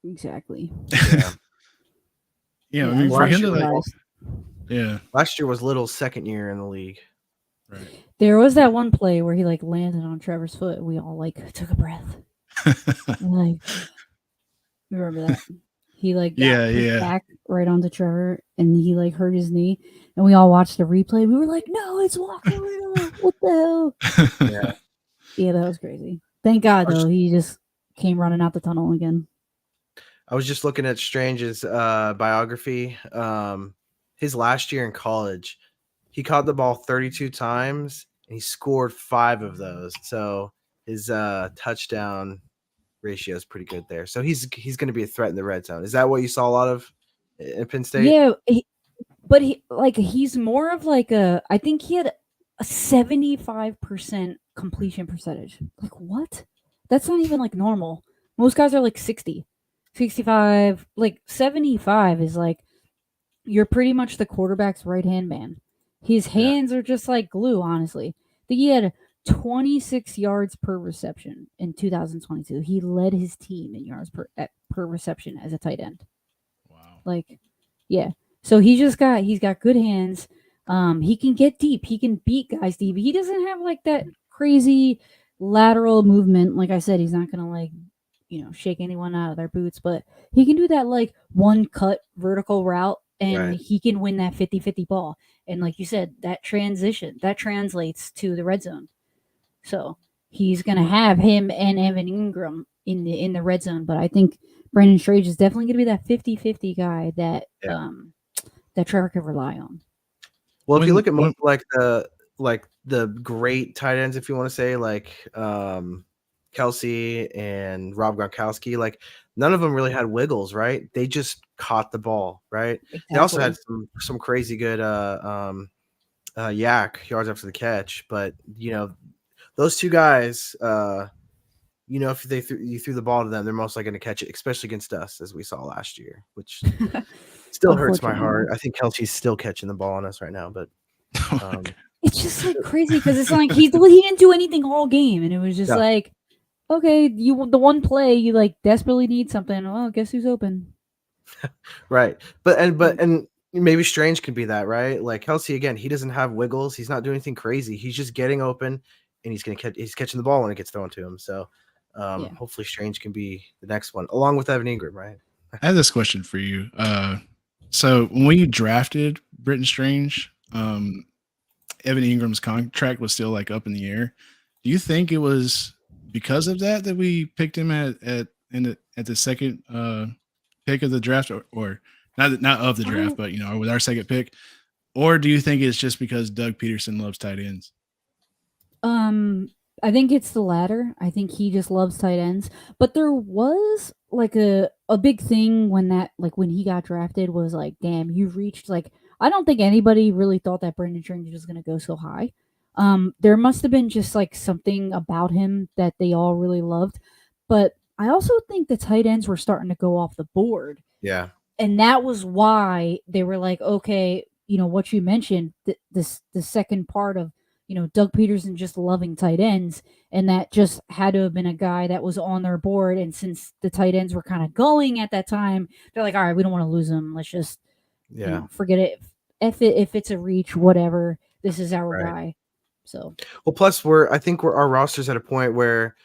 Exactly. Yeah. I mean, for him to like, last year was Little's 2nd year in the league. Right. There was that one play where he like landed on Trevor's foot, and we all like took a breath. Like, remember that? He like got back right onto Trevor, and he like hurt his knee, and we all watched the replay. We were like, "No, it's Walker Little! What the hell?" too. Yeah. Yeah, that was crazy. Thank God I was- though, he just came running out the tunnel again. I was just looking at Strange's biography. His last year in college, he caught the ball 32 times and he scored 5 of those. So his touchdown ratio is pretty good there. So he's going to be a threat in the red zone. Is that what you saw a lot of in Penn State? Yeah, but he's more of like I think he had a 75% completion percentage. Like what? That's not even like normal. Most guys are like 60, 65, like 75 is like you're pretty much the quarterback's right-hand man. His hands are just like glue, honestly. I think he had 26 yards per reception in 2022. He led his team in yards per reception as a tight end. Wow. Like, yeah. So he's got good hands. He can get deep. He can beat guys deep. He doesn't have like that crazy lateral movement. Like I said, he's not gonna like, shake anyone out of their boots, but he can do that like one cut vertical route and Right. he can win that 50-50 ball. And like you said, that translates to the red zone. So he's gonna have him and Evan Ingram in the red zone. But I think Brandon Strange is definitely gonna be that 50-50 guy that that Trevor could rely on. Well, if you look at most like the great tight ends, if you want to say like Kelsey and Rob Gronkowski, like none of them really had wiggles, right? They just caught the ball, right? Exactly. They also had some crazy good yak yards after the catch, but those two guys, if you threw the ball to them, they're most likely going to catch it, especially against us, as we saw last year, which still hurts my heart. I think Kelsey's still catching the ball on us right now, but it's just like crazy because it's like he didn't do anything all game, and it was just like, okay, the one play you like desperately need something. Oh, guess who's open? Right, but maybe Strange could be that, right? Like Kelsey again, he doesn't have wiggles. He's not doing anything crazy. He's just getting open, and he's catching the ball when it gets thrown to him. So hopefully Strange can be the next one, along with Evan Ingram, right? I have this question for you. So when we drafted Britton Strange, Evan Ingram's contract was still like up in the air. Do you think it was because of that we picked him at the second pick of the draft, or not of the draft, but with our second pick, or do you think it's just because Doug Peterson loves tight ends? I think it's the latter. I think he just loves tight ends. But there was like a big thing when he got drafted was like, damn, you've reached like, I don't think anybody really thought that Brandon Strange was going to go so high. There must have been just like something about him that they all really loved. But I also think the tight ends were starting to go off the board. Yeah. And that was why they were like, okay, what you mentioned, the second part of, Doug Peterson just loving tight ends, and that just had to have been a guy that was on their board. And since the tight ends were kind of going at that time, they're like, all right, we don't want to lose him. Let's just, forget it. If it's a reach, whatever, this is our guy. So, well, plus I think our roster's at a point where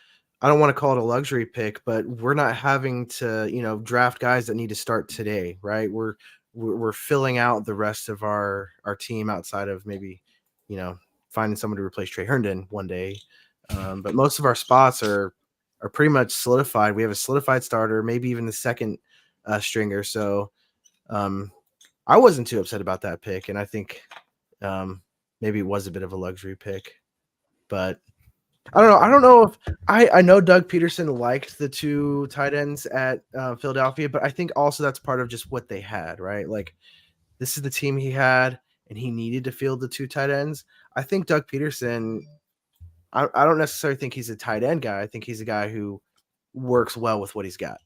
I don't want to call it a luxury pick, but we're not having to, draft guys that need to start today, right? We're filling out the rest of our team outside of maybe, finding someone to replace Trey Herndon one day. But most of our spots are pretty much solidified. We have a solidified starter, maybe even the second stringer. So I wasn't too upset about that pick. And I think maybe it was a bit of a luxury pick. But I don't know. I don't know if I know Doug Peterson liked the two tight ends at Philadelphia, but I think also that's part of just what they had, right? Like this is the team he had, and he needed to field the two tight ends. I think Doug Peterson, I don't necessarily think he's a tight end guy. I think he's a guy who works well with what he's got.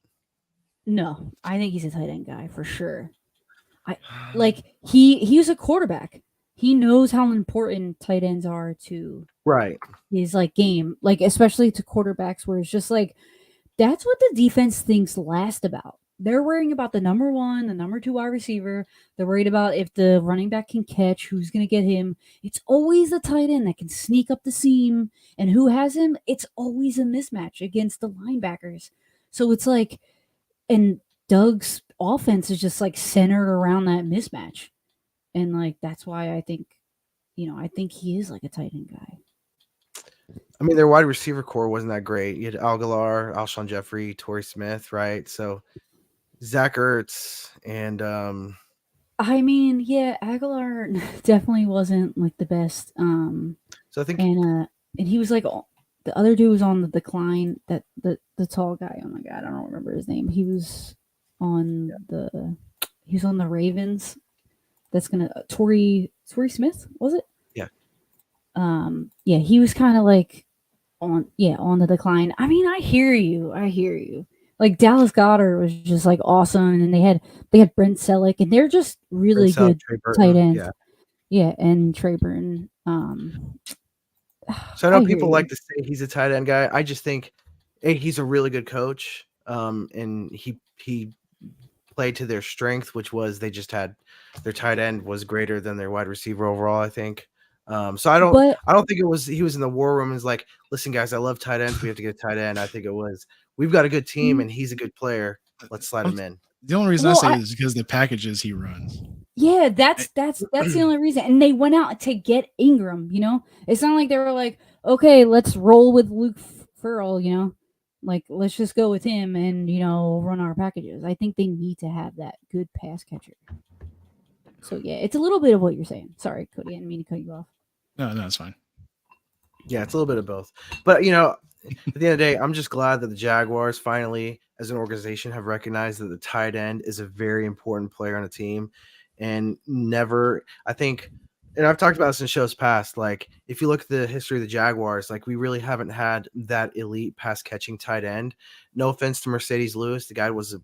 No, I think he's a tight end guy for sure. He's a quarterback. He knows how important tight ends are to his like game, like especially to quarterbacks, where it's just like that's what the defense thinks last about. They're worrying about the number one, the number two wide receiver. They're worried about if the running back can catch, who's going to get him. It's always the tight end that can sneak up the seam, and who has him? It's always a mismatch against the linebackers. So it's like, and Doug's offense is just like centered around that mismatch. And like, that's why I think, I think he is like a tight end guy. I mean, their wide receiver core wasn't that great. You had Aguilar, Alshon Jeffrey, Torrey Smith, right? So Zach Ertz and I mean, yeah, Aguilar definitely wasn't like the best. so I think And he was like the other dude was on the decline. That the tall guy. Oh my god, I don't remember his name. He was on the Ravens. That's gonna Torrey Smith, was it? Yeah. Yeah, he was kind of like on the decline. I mean, I hear you. Like Dallas Goedert was just like awesome, and then they had Brent Selleck, and they're just really Prince good Trey Burton, tight ends. yeah. Yeah, and Trey Burton. So I know I hear people you. like to say he's a tight end guy. I just think he's a really good coach. And he played to their strength, which was they just had their tight end was greater than their wide receiver overall, I think. So I don't think it was he was in the war room and was like, listen, guys, I love tight ends. We have to get a tight end. I think it was we've got a good team and he's a good player. Let's slide him in. The only reason Well, I say it is because the packages he runs. Yeah, that's the only reason. And they went out to get Ingram, you know? It's not like they were like, okay, let's roll with Luke Farrell, you know? Like, let's just go with him and, you know, run our packages. I think they need to have that good pass catcher. So, yeah, it's a little bit of what you're saying. Sorry, Cody, I didn't mean to cut you off. No, it's fine. Yeah, it's a little bit of both. But, you know, at the end of the day, I'm just glad that the Jaguars finally, as an organization, have recognized that the tight end is a very important player on a team. And never, I think, and I've talked about this in shows past, like, if you look at the history of the Jaguars, like, we really haven't had that elite pass-catching tight end. No offense to Mercedes Lewis. The guy was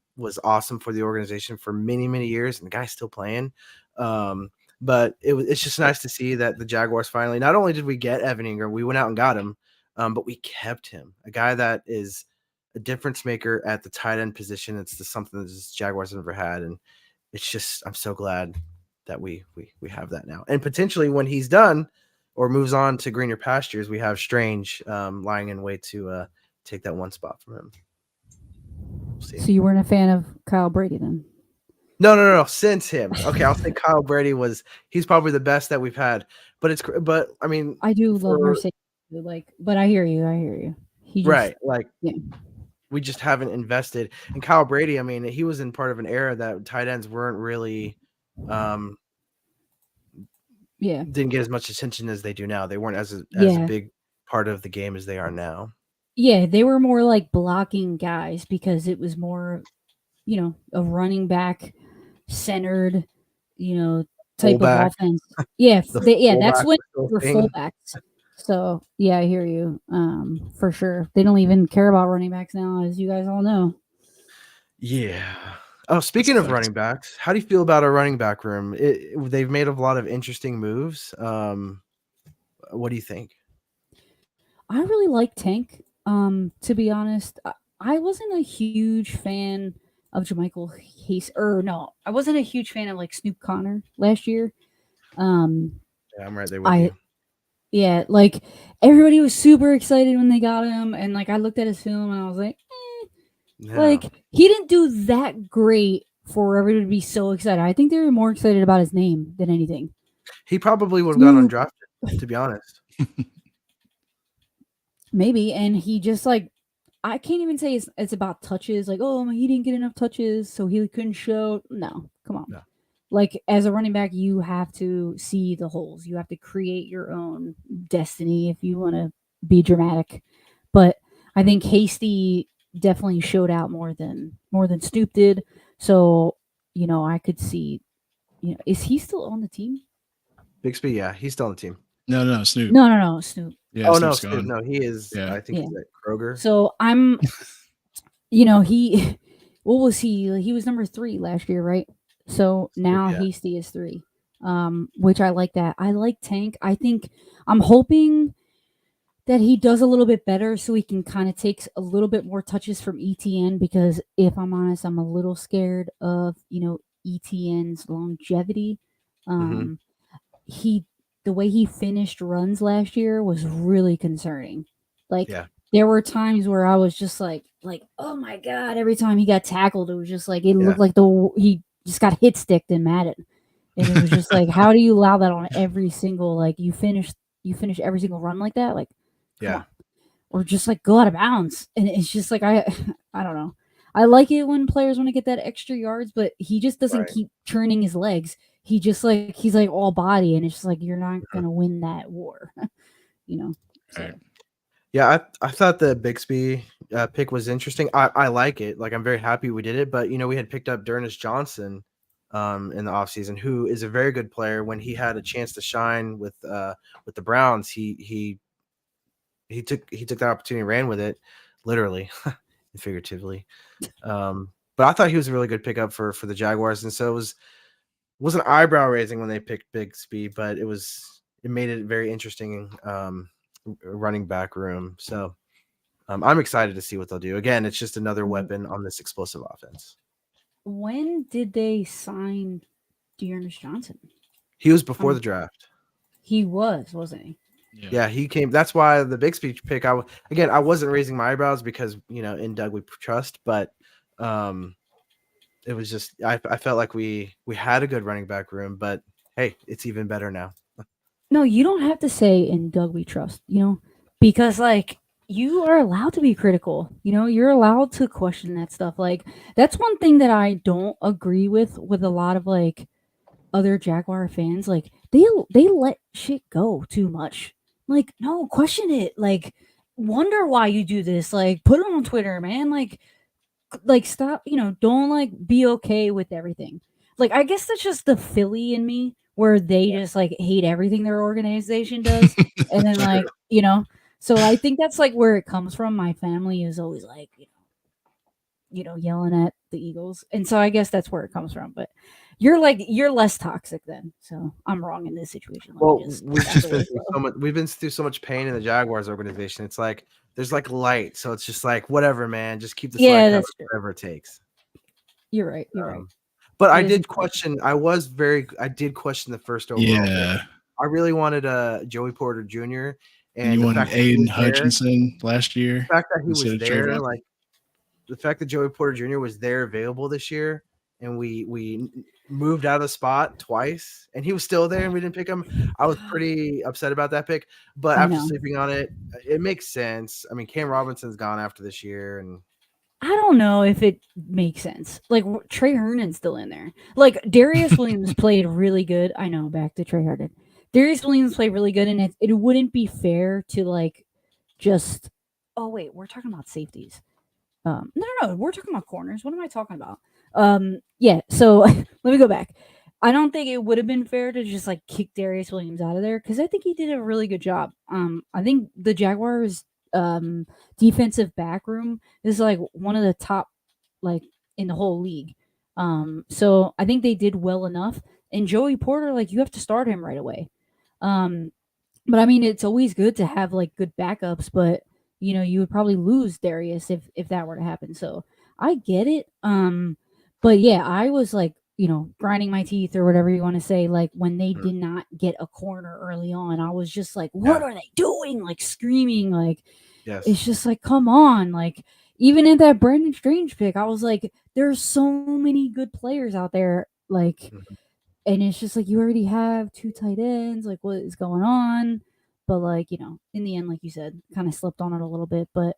awesome for the organization for many, many years, and the guy's still playing. But it's just nice to see that the Jaguars finally, not only did we get Evan Ingram, we went out and got him, but we kept him. A guy that is a difference maker at the tight end position. It's just something that the Jaguars have never had. And it's just, I'm so glad that we have that now. And potentially when he's done or moves on to greener pastures, we have Strange lying in wait to take that one spot from him. We'll see. So you weren't a fan of Kyle Brady then? No. Since him. Okay, I'll say Kyle Brady he's probably the best that we've had. But I mean, I do love Mercedes. But I hear you. He just, right. Like, yeah. We just haven't invested. And Kyle Brady, I mean, he was in part of an era that tight ends weren't really didn't get as much attention as they do now. They weren't as a big part of the game as they are now. Yeah, they were more like blocking guys because it was more, you know, a running back centered, you know, type Fullback. of offense. Yeah, that's when we're fullbacks. So yeah, I hear you. For sure. They don't even care about running backs now, as you guys all know. Yeah. Oh, speaking of running backs, how do you feel about our running back room? They've made a lot of interesting moves. What do you think? I really like Tank. To be honest, I wasn't a huge fan of JaMychal Hasty. I wasn't a huge fan of like Snoop Connor last year. Yeah, I'm right there with you. Yeah, like everybody was super excited when they got him, and like I looked at his film and I was like, No. like he didn't do that great for everybody to be so excited. I think they were more excited about his name than anything. He probably would have gone undrafted, to be honest. Maybe, and he just like, I can't even say it's about touches. Like, oh, he didn't get enough touches, so he couldn't show. No, come on. No. Like, as a running back, you have to see the holes. You have to create your own destiny if you want to be dramatic. But I think Hasty definitely showed out more than Snoop did. So, you know, I could see, you know, is he still on the team? Bixby, yeah, he's still on the team. No, Snoop. No, Snoop. Yeah, oh, Snoop's no, gone. Snoop. No, he is. Yeah. I think he's at Kroger. So I'm, you know, what was he? He was number 3 last year, right? So now Hasty is 3, which I like that. I like Tank. I'm hoping that he does a little bit better so he can kind of take a little bit more touches from ETN, because if I'm honest, I'm a little scared of, you know, ETN's longevity. The way he finished runs last year was really concerning. Like, there were times where I was just like, oh my God, every time he got tackled, it was just like, it looked like he just got hit sticked in Madden. And it was just like, how do you allow that on every single, like, you finish every single run like that? Like, come on. or just like go out of bounds. And it's just like I don't know. I like it when players want to get that extra yards, but he just doesn't Right. keep turning his legs. He just like he's like all body, and it's just like you're not gonna win that war, you know. So Right. Yeah, I thought the Bixby pick was interesting. I like it. Like, I'm very happy we did it. But we had picked up Dernis Johnson in the offseason, who is a very good player. When he had a chance to shine with the Browns, he took that opportunity and ran with it, literally and figuratively. But I thought he was a really good pickup for the Jaguars, and so it wasn't eyebrow raising when they picked Bixby, but it made it very interesting. Running back room. So I'm excited to see what they'll do. Again, it's just another weapon on this explosive offense. when did they sign Dearness Johnson? He was before the draft. He wasn't he? Yeah, he came. That's why the Bixby pick. I wasn't raising my eyebrows because in Doug we trust, but it was just I felt like we had a good running back room, but hey, it's even better now. No, you don't have to say in Doug we trust, because like you are allowed to be critical. You're allowed to question that stuff. Like that's one thing that I don't agree with a lot of like other Jaguar fans. Like they let shit go too much. Like no, question it. Like wonder why you do this. Like put it on Twitter, man. Like stop. Don't like be okay with everything. Like I guess that's just the Philly in me where they just like hate everything their organization does, and then like so I think that's like where it comes from. My family is always like yelling at the Eagles, and so I guess that's where it comes from. But you're less toxic then, so I'm wrong in this situation. Well, we've been through so much pain in the Jaguars organization. It's like there's like light, so it's just like whatever, man. Just keep the slack coming, whatever it takes. You're right. You're right. But I did question. I did question the first overall. Yeah. Pick. I really wanted Joey Porter Jr. And you wanted Aiden Hutchinson last year. The fact that he was there, like the fact that Joey Porter Jr. was there available this year, and we moved out of the spot twice, and he was still there, and we didn't pick him. I was pretty upset about that pick, but after sleeping on it, it makes sense. I mean, Cam Robinson's gone after this year, and I don't know if it makes sense. Like Trey Hernan's still in there. Like Darius Williams played really good. I know, back to Trey Herndon. Darius Williams played really good, and it wouldn't be fair to like just. Oh wait, we're talking about safeties. No, we're talking about corners. What am I talking about? Yeah. So let me go back. I don't think it would have been fair to just like kick Darius Williams out of there because I think he did a really good job. I think the Jaguars defensive back room is like one of the top like in the whole league. So I think they did well enough. And Joey Porter, like you have to start him right away. But I mean it's always good to have like good backups, but you would probably lose Darius if that were to happen. So I get it. But yeah, I was like, grinding my teeth or whatever you want to say. Like when they did not get a corner early on, I was just like, what are they doing? Like screaming, like, it's just like, come on. Like even in that Brandon Strange pick, I was like, there's so many good players out there. Like, and it's just like, you already have 2 tight ends. Like what is going on? But like, in the end, like you said, kind of slipped on it a little bit. But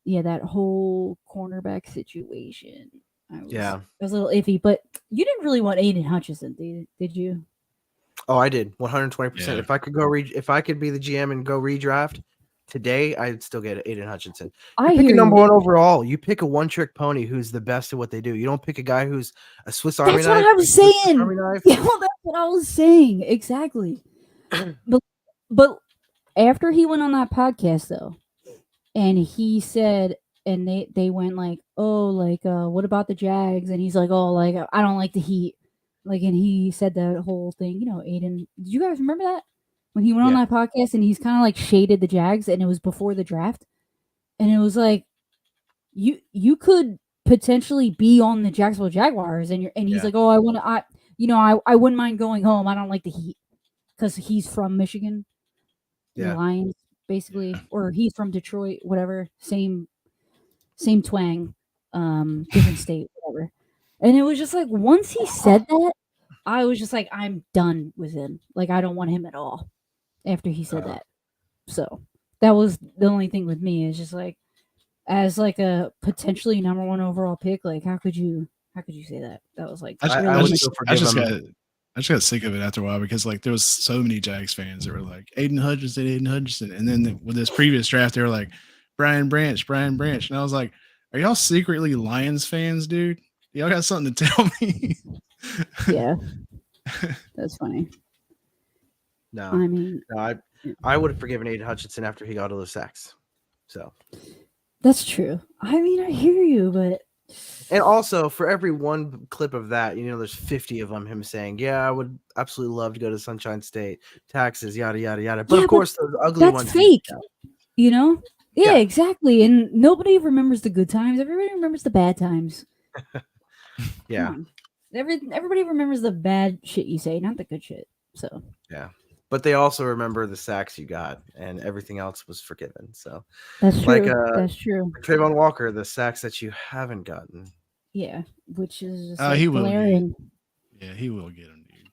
yeah, that whole cornerback situation, I was a little iffy. But you didn't really want Aiden Hutchinson, did you? Oh, I did 120%. If I could if I could be the GM and go redraft today, I'd still get Aiden Hutchinson. You pick a number 1 overall. You pick a one-trick pony who's the best at what they do. You don't pick a guy who's a Swiss Army knife. That's what I was saying. Yeah, well, that's what I was saying. Exactly. But after he went on that podcast though, and he said, and they went like, oh, like what about the Jags? And he's like, oh, like I don't like the Heat. Like, and he said that whole thing, Aiden. Did you guys remember that when he went on that podcast and he's kind of like shaded the Jags, and it was before the draft, and it was like, you could potentially be on the Jacksonville Jaguars, and he's like, oh, I wouldn't mind going home. I don't like the Heat because he's from Michigan. The Lions, basically, or he's from Detroit, whatever, same twang, different state, whatever. And it was just like once he said that, I was just like, I'm done with him. Like I don't want him at all. After he said that, so that was the only thing with me. Is just like, as like a potentially number 1 overall pick, like how could you say that? That was like I would still forgive him. I just got sick of it after a while because like there was so many Jags fans that were like Aiden Hutchinson, and then with this previous draft they were like Brian Branch, and I was like, are y'all secretly Lions fans, dude? Y'all got something to tell me? Yeah, that's funny. No, I mean, I would have forgiven Aiden Hutchinson after he got all those sacks. So that's true. I mean, I hear you, but and also for every one clip of that, there's 50 of them. Him saying, "Yeah, I would absolutely love to go to Sunshine State, taxes, yada yada yada." But Yeah, of course, those ugly that's ones. fake. You know? Yeah, Yeah. exactly. And nobody remembers the good times. Everybody remembers the bad times. Yeah. Come on. Everybody remembers the bad shit you say, not the good shit. So Yeah. But they also remember the sacks you got, and everything else was forgiven. So that's true. Like, That's true. Trayvon Walker, the sacks that you haven't gotten. Yeah, which is just he will glaring. Yeah, he will get him, dude.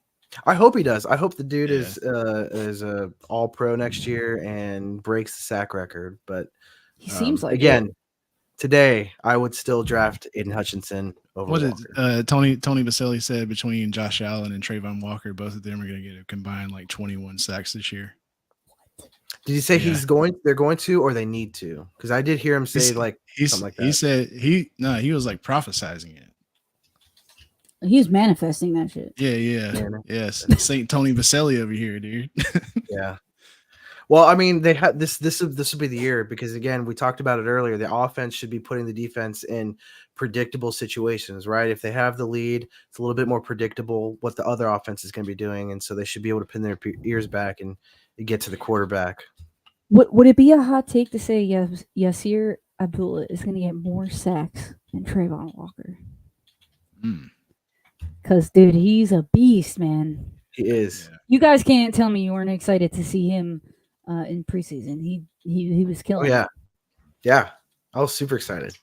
I hope he does. I hope the dude Yeah. is a all pro next year and breaks the sack record. But He seems like again, today I would still draft Aiden Hutchinson over What Walker. did Tony Baselli said between Josh Allen and Trayvon Walker, both of them are going to get a combined like 21 sacks this year. Did he say Yeah. they're going to, or they need to? Because I did hear him say something like that. He said he was like prophesizing it. he's manifesting that shit. Yeah. Yes. Saint Tony Baselli over here, dude. Yeah. Well, I mean, they had this will be the year because again, we talked about it earlier. The offense should be putting the defense in predictable situations, right? If they have the lead, it's a little bit more predictable what the other offense is going to be doing, and so they should be able to pin their ears back and get to the quarterback. Would it be a hot take to say Yasir Abdullah is going to get more sacks than Trayvon Walker? Because, dude, he's a beast, man. He is. Yeah. You guys can't tell me you weren't excited to see him in preseason. He was killing. Oh yeah, yeah. I was super excited.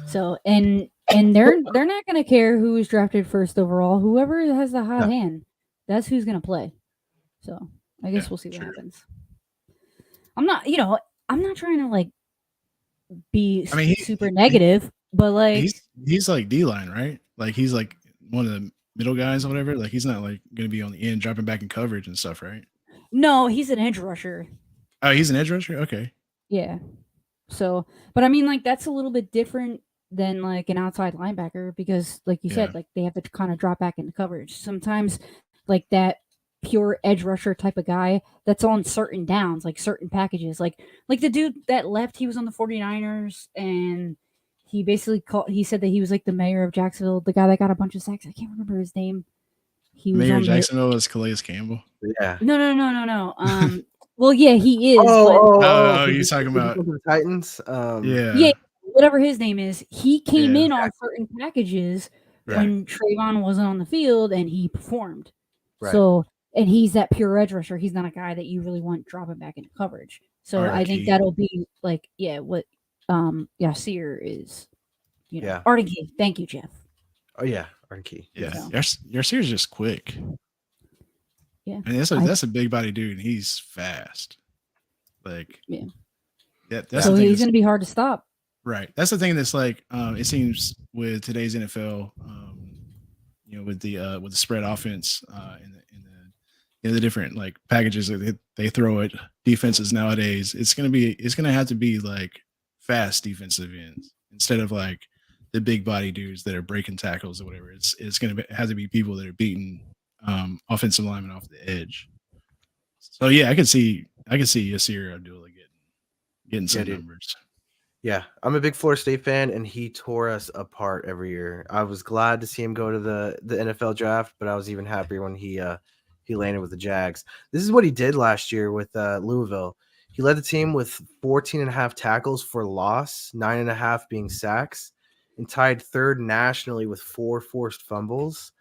So and they're not going to care who was drafted first overall. Whoever has the hot hand, that's who's going to play. So I guess we'll see what happens. I'm not trying to like be super negative, but like he's like D-line, right? Like he's like one of the middle guys or whatever. Like he's not like going to be on the end dropping back in coverage and stuff, right? No, he's an edge rusher. Oh, he's an edge rusher? Okay. Yeah. So, but I mean, like that's a little bit different than like an outside linebacker because, like you said, like they have to kind of drop back into coverage. Sometimes, like that pure edge rusher type of guy that's on certain downs, like certain packages, like the dude that left, he was on the 49ers and he basically he said that he was like the mayor of Jacksonville, the guy that got a bunch of sacks. I can't remember his name. He was Mayor on Jacksonville was Calais Campbell. Yeah. No. Well, yeah, he is. He's talking about the Titans. Yeah, whatever his name is. He came in on certain packages when Trayvon wasn't on the field, and he performed. Right. So, and he's that pure edge rusher. He's not a guy that you really want dropping back into coverage. So I think that'll be like, what Yasir is. Arden Key. Thank you, Jeff. Oh yeah, Arden Key. Yeah, Yasir is just quick. Yeah, and that's a big body dude, and he's fast. Like, that's so he's going to be hard to stop. Right. That's the thing. That's like, it seems with today's NFL, with the spread offense, in the different like packages that they throw at defenses nowadays, it's gonna have to be like fast defensive ends instead of like the big body dudes that are breaking tackles or whatever. It's gonna have to be people that are beating offensive linemen off the edge. So yeah, I can see Yasir Abdullah getting some numbers. Yeah, I'm a big Florida State fan, and he tore us apart every year. I was glad to see him go to the NFL draft, but I was even happier when he landed with the Jags. This is what he did last year with Louisville. He led the team with 14.5 tackles for loss, 9.5 being sacks, and tied third nationally with 4 forced fumbles.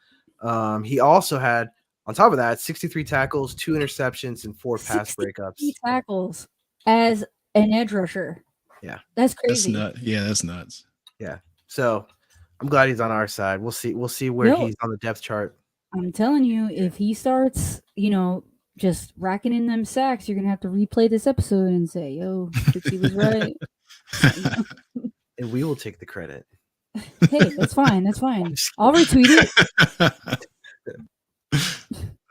He also had, on top of that, 63 tackles, 2 interceptions, and 4 pass breakups. Tackles as an edge rusher. Yeah, that's crazy. That's nuts. Yeah, so I'm glad he's on our side. We'll see where he's on the depth chart. I'm telling you, if he starts, just racking in them sacks, you're gonna have to replay this episode and say, "Yo, Fitzy was right." And we will take the credit. Hey, that's fine. That's fine. I'll retweet it.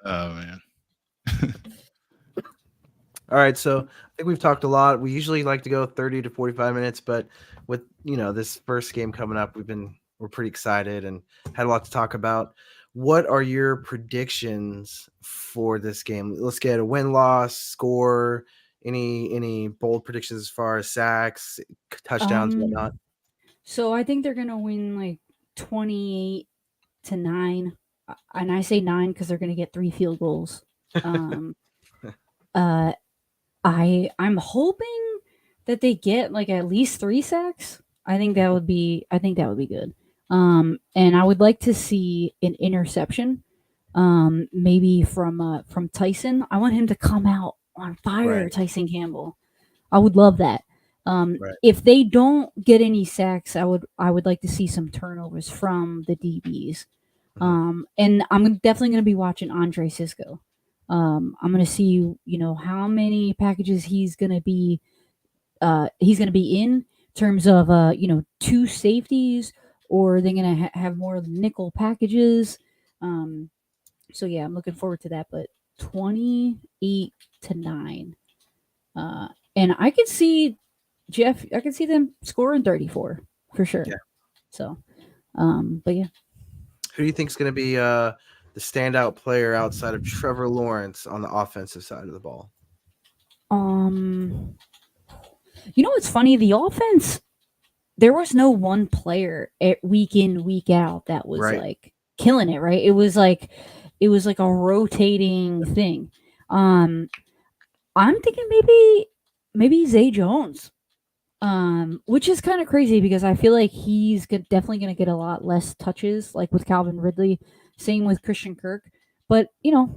Oh man. All right, so I think we've talked a lot. We usually like to go 30 to 45 minutes, but with this first game coming up, we're pretty excited and had a lot to talk about. What are your predictions for this game? Let's get a win-loss, score, any bold predictions as far as sacks, touchdowns, whatnot. So I think they're gonna win like 28-9, and I say 9 because they're gonna get 3 field goals. I'm hoping that they get like at least 3 sacks. I think that would be good. And I would like to see an interception, maybe from Tyson. I want him to come out on fire, Right. Tyson Campbell. I would love that. Right. If they don't get any sacks, I would like to see some turnovers from the DBs. And I'm definitely going to be watching Andre Sisco. I'm going to see, how many packages he's going to be in terms of, 2 safeties, or they're going to have more nickel packages. So yeah, I'm looking forward to that, but 28-9. And I could see them scoring 34 for sure. Yeah. So, but yeah. Who do you think is going to be the standout player outside of Trevor Lawrence on the offensive side of the ball? It's funny. The offense, there was no one player week in, week out that was Right. like killing it. Right. It was like a rotating thing. I'm thinking maybe Zay Jones, which is kind of crazy because I feel like he's definitely going to get a lot less touches, like with Calvin Ridley. Same with Christian Kirk. But,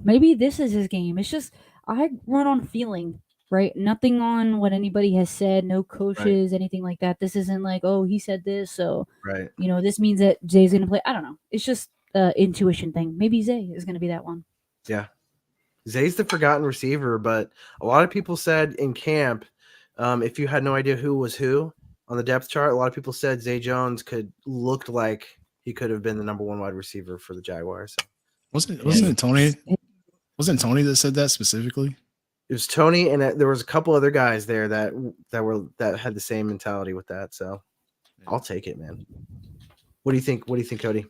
maybe this is his game. It's just, I run on feeling, right? Nothing on what anybody has said, no coaches, anything like that. This isn't like, oh, he said this, so, Right. This means that Zay's going to play. I don't know. It's just intuition thing. Maybe Zay is going to be that one. Yeah. Zay's the forgotten receiver, but a lot of people said in camp, if you had no idea who was who on the depth chart, a lot of people said Zay Jones looked like he could have been the number 1 wide receiver for the Jaguars. Wasn't it Tony? Wasn't Tony that said that specifically? It was Tony, and there was a couple other guys there that had the same mentality with that. So I'll take it, man. What do you think? What do you think, Cody,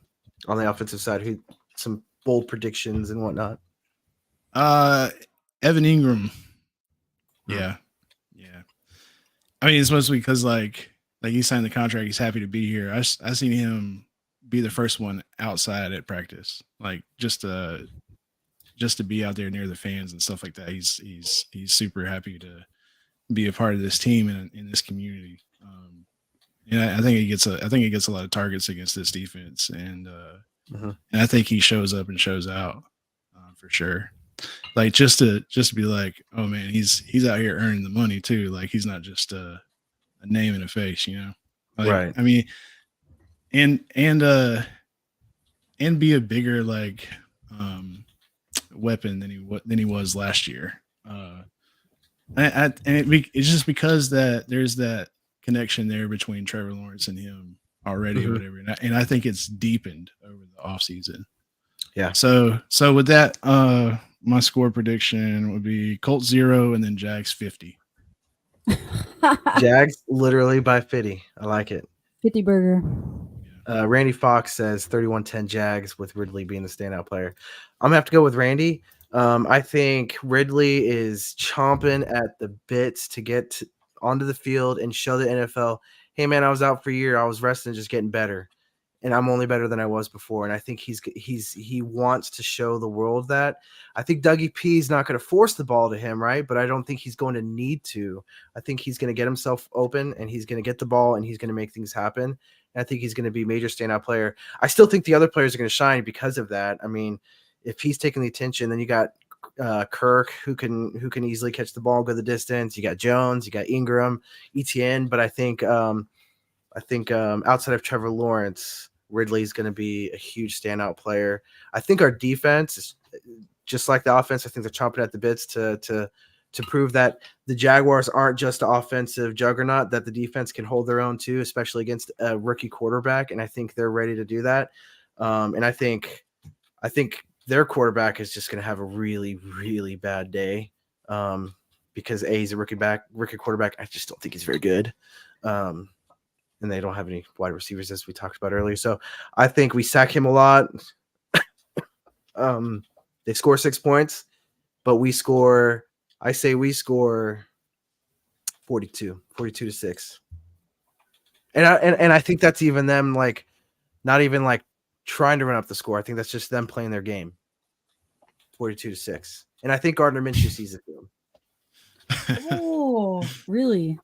on the offensive side? Some bold predictions and whatnot? Evan Ingram. Yeah. I mean, it's mostly because like he signed the contract. He's happy to be here. I seen him be the first one outside at practice, like just to be out there near the fans and stuff like that. He's super happy to be a part of this team and in this community. And I think he gets a lot of targets against this defense, and I think he shows up and shows out for sure. Like just to be like, oh man, he's out here earning the money too. Like he's not just a name and a face, Like, right. I mean, and be a bigger like weapon than he was last year. It's just because that there's that connection there between Trevor Lawrence and him already or whatever, and I think it's deepened over the offseason. Yeah. So with that, my score prediction would be Colts 0 and then Jags 50. Jags literally by 50. I like it. 50 burger. Randy Fox says 31-10 Jags with Ridley being the standout player. I'm going to have to go with Randy. I think Ridley is chomping at the bits to get onto the field and show the NFL, hey, man, I was out for a year. I was resting, just getting better. And I'm only better than I was before. And I think he wants to show the world that. I think Dougie P is not going to force the ball to him, right? But I don't think he's going to need to. I think he's going to get himself open, and he's going to get the ball, and he's going to make things happen. And I think he's going to be a major standout player. I still think the other players are going to shine because of that. I mean, if he's taking the attention, then you got Kirk, who can easily catch the ball, go the distance. You got Jones, you got Ingram, Etienne. But I think outside of Trevor Lawrence, Ridley's going to be a huge standout player. I think our defense just like the offense, I think they're chomping at the bits to prove that the Jaguars aren't just an offensive juggernaut, that the defense can hold their own too, especially against a rookie quarterback. And I think they're ready to do that. And I think their quarterback is just going to have a really, really bad day because he's a rookie quarterback. I just don't think he's very good. And they don't have any wide receivers, as we talked about earlier. So I think we sack him a lot. They score 6 points, but we score 42 to 6. And I think that's even them, like, not even like trying to run up the score. I think that's just them playing their game. 42 to 6. And I think Gardner Minshew sees it too. Oh, really?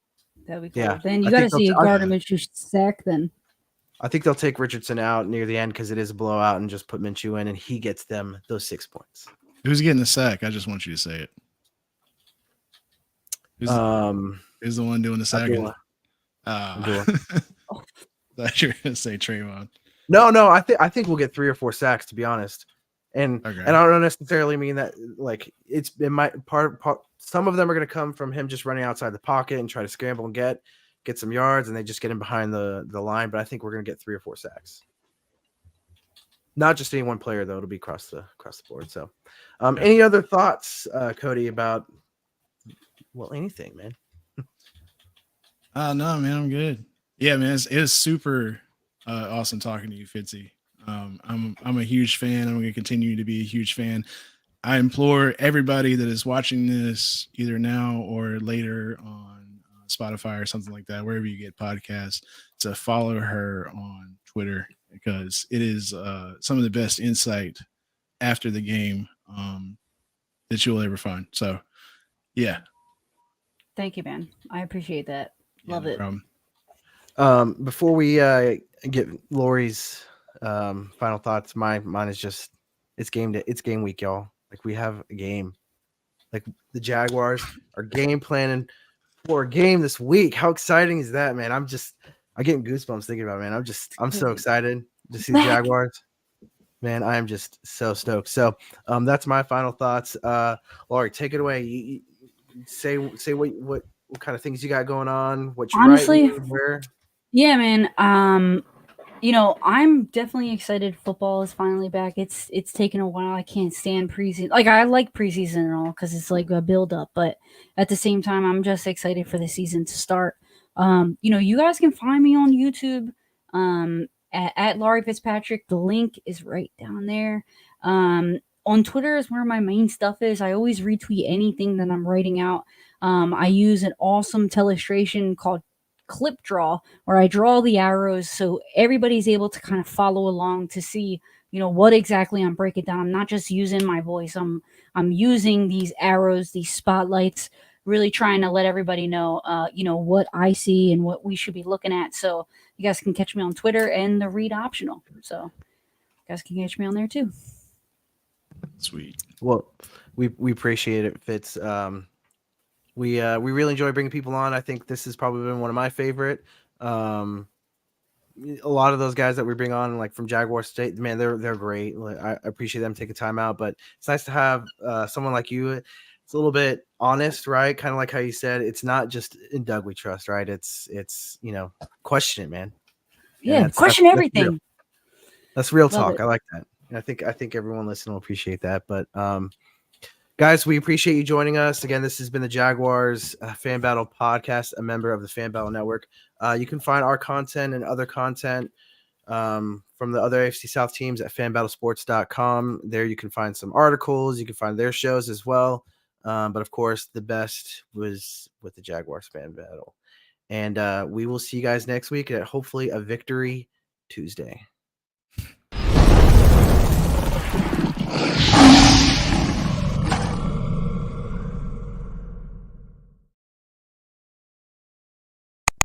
That'd be cool. Yeah, Then you I got to think see a they'll- Gardner Minshew sack then. I think they'll take Richardson out near the end because it is a blowout and just put Minshew in, and he gets them those 6 points. Who's getting the sack? I just want you to say it. Who's the one doing the sacking? Abdullah. Thought you were gonna say Trayvon. No, I think we'll get 3 or 4 sacks, to be honest. And Okay. and I don't necessarily mean that, like, it might part some of them are going to come from him just running outside the pocket and try to scramble and get some yards, and they just get him behind the line. But I think we're going to get 3 or 4 sacks. Not just any one player, though. It'll be across the board. So, any other thoughts, Cody, about anything, man? No, man, I'm good. Yeah, man, it is super awesome talking to you, Fitzy. I'm a huge fan. I'm going to continue to be a huge fan. I implore everybody that is watching this either now or later on Spotify or something like that, wherever you get podcasts, to follow her on Twitter, because it is some of the best insight after the game that you'll ever find. So, yeah. Thank you, man. I appreciate that. Love it. Problem. Before we get Laurie's final thoughts, mine is just it's game week, y'all. Like, we have a game. Like, the Jaguars are game planning for a game this week. How exciting is that, man? I'm getting goosebumps thinking about it, man. I'm so excited to see the Jaguars. Man, I am just so stoked. So that's my final thoughts. Laurie, take it away. You say what kind of things you got going on, what you Honestly, writing, where. Yeah, man. I'm definitely excited. Football is finally back. It's taken a while. I can't stand preseason. Like, I like preseason and all because it's like a build up, but at the same time, I'm just excited for the season to start. You guys can find me on YouTube at Laurie Fitzpatrick. The link is right down there. On Twitter is where my main stuff is. I always retweet anything that I'm writing out. I use an awesome illustration called Clip Draw, where I draw the arrows so everybody's able to kind of follow along to see, what exactly I'm breaking down. I'm not just using my voice. I'm using these arrows, these spotlights, really trying to let everybody know, what I see and what we should be looking at. So you guys can catch me on Twitter and the read optional. So you guys can catch me on there too. Sweet. Well, we appreciate it, Fitz. We really enjoy bringing people on. I think this has probably been one of my favorite. A lot of those guys that we bring on, like from Jaguar State, man, they're great. I appreciate them taking time out, but it's nice to have someone like you. It's a little bit honest, right? Kind of like how you said, it's not just in Doug we trust, right? It's question it, man. Yeah, question everything. That's real Love talk. it. I like that. And I think everyone listening will appreciate that. But guys, we appreciate you joining us. Again, this has been the Jaguars Fan Battle Podcast, a member of the Fan Battle Network. You can find our content and other content from the other AFC South teams at fanbattlesports.com. There you can find some articles. You can find their shows as well. But, of course, the best was with the Jaguars Fan Battle. And we will see you guys next week at hopefully a Victory Tuesday.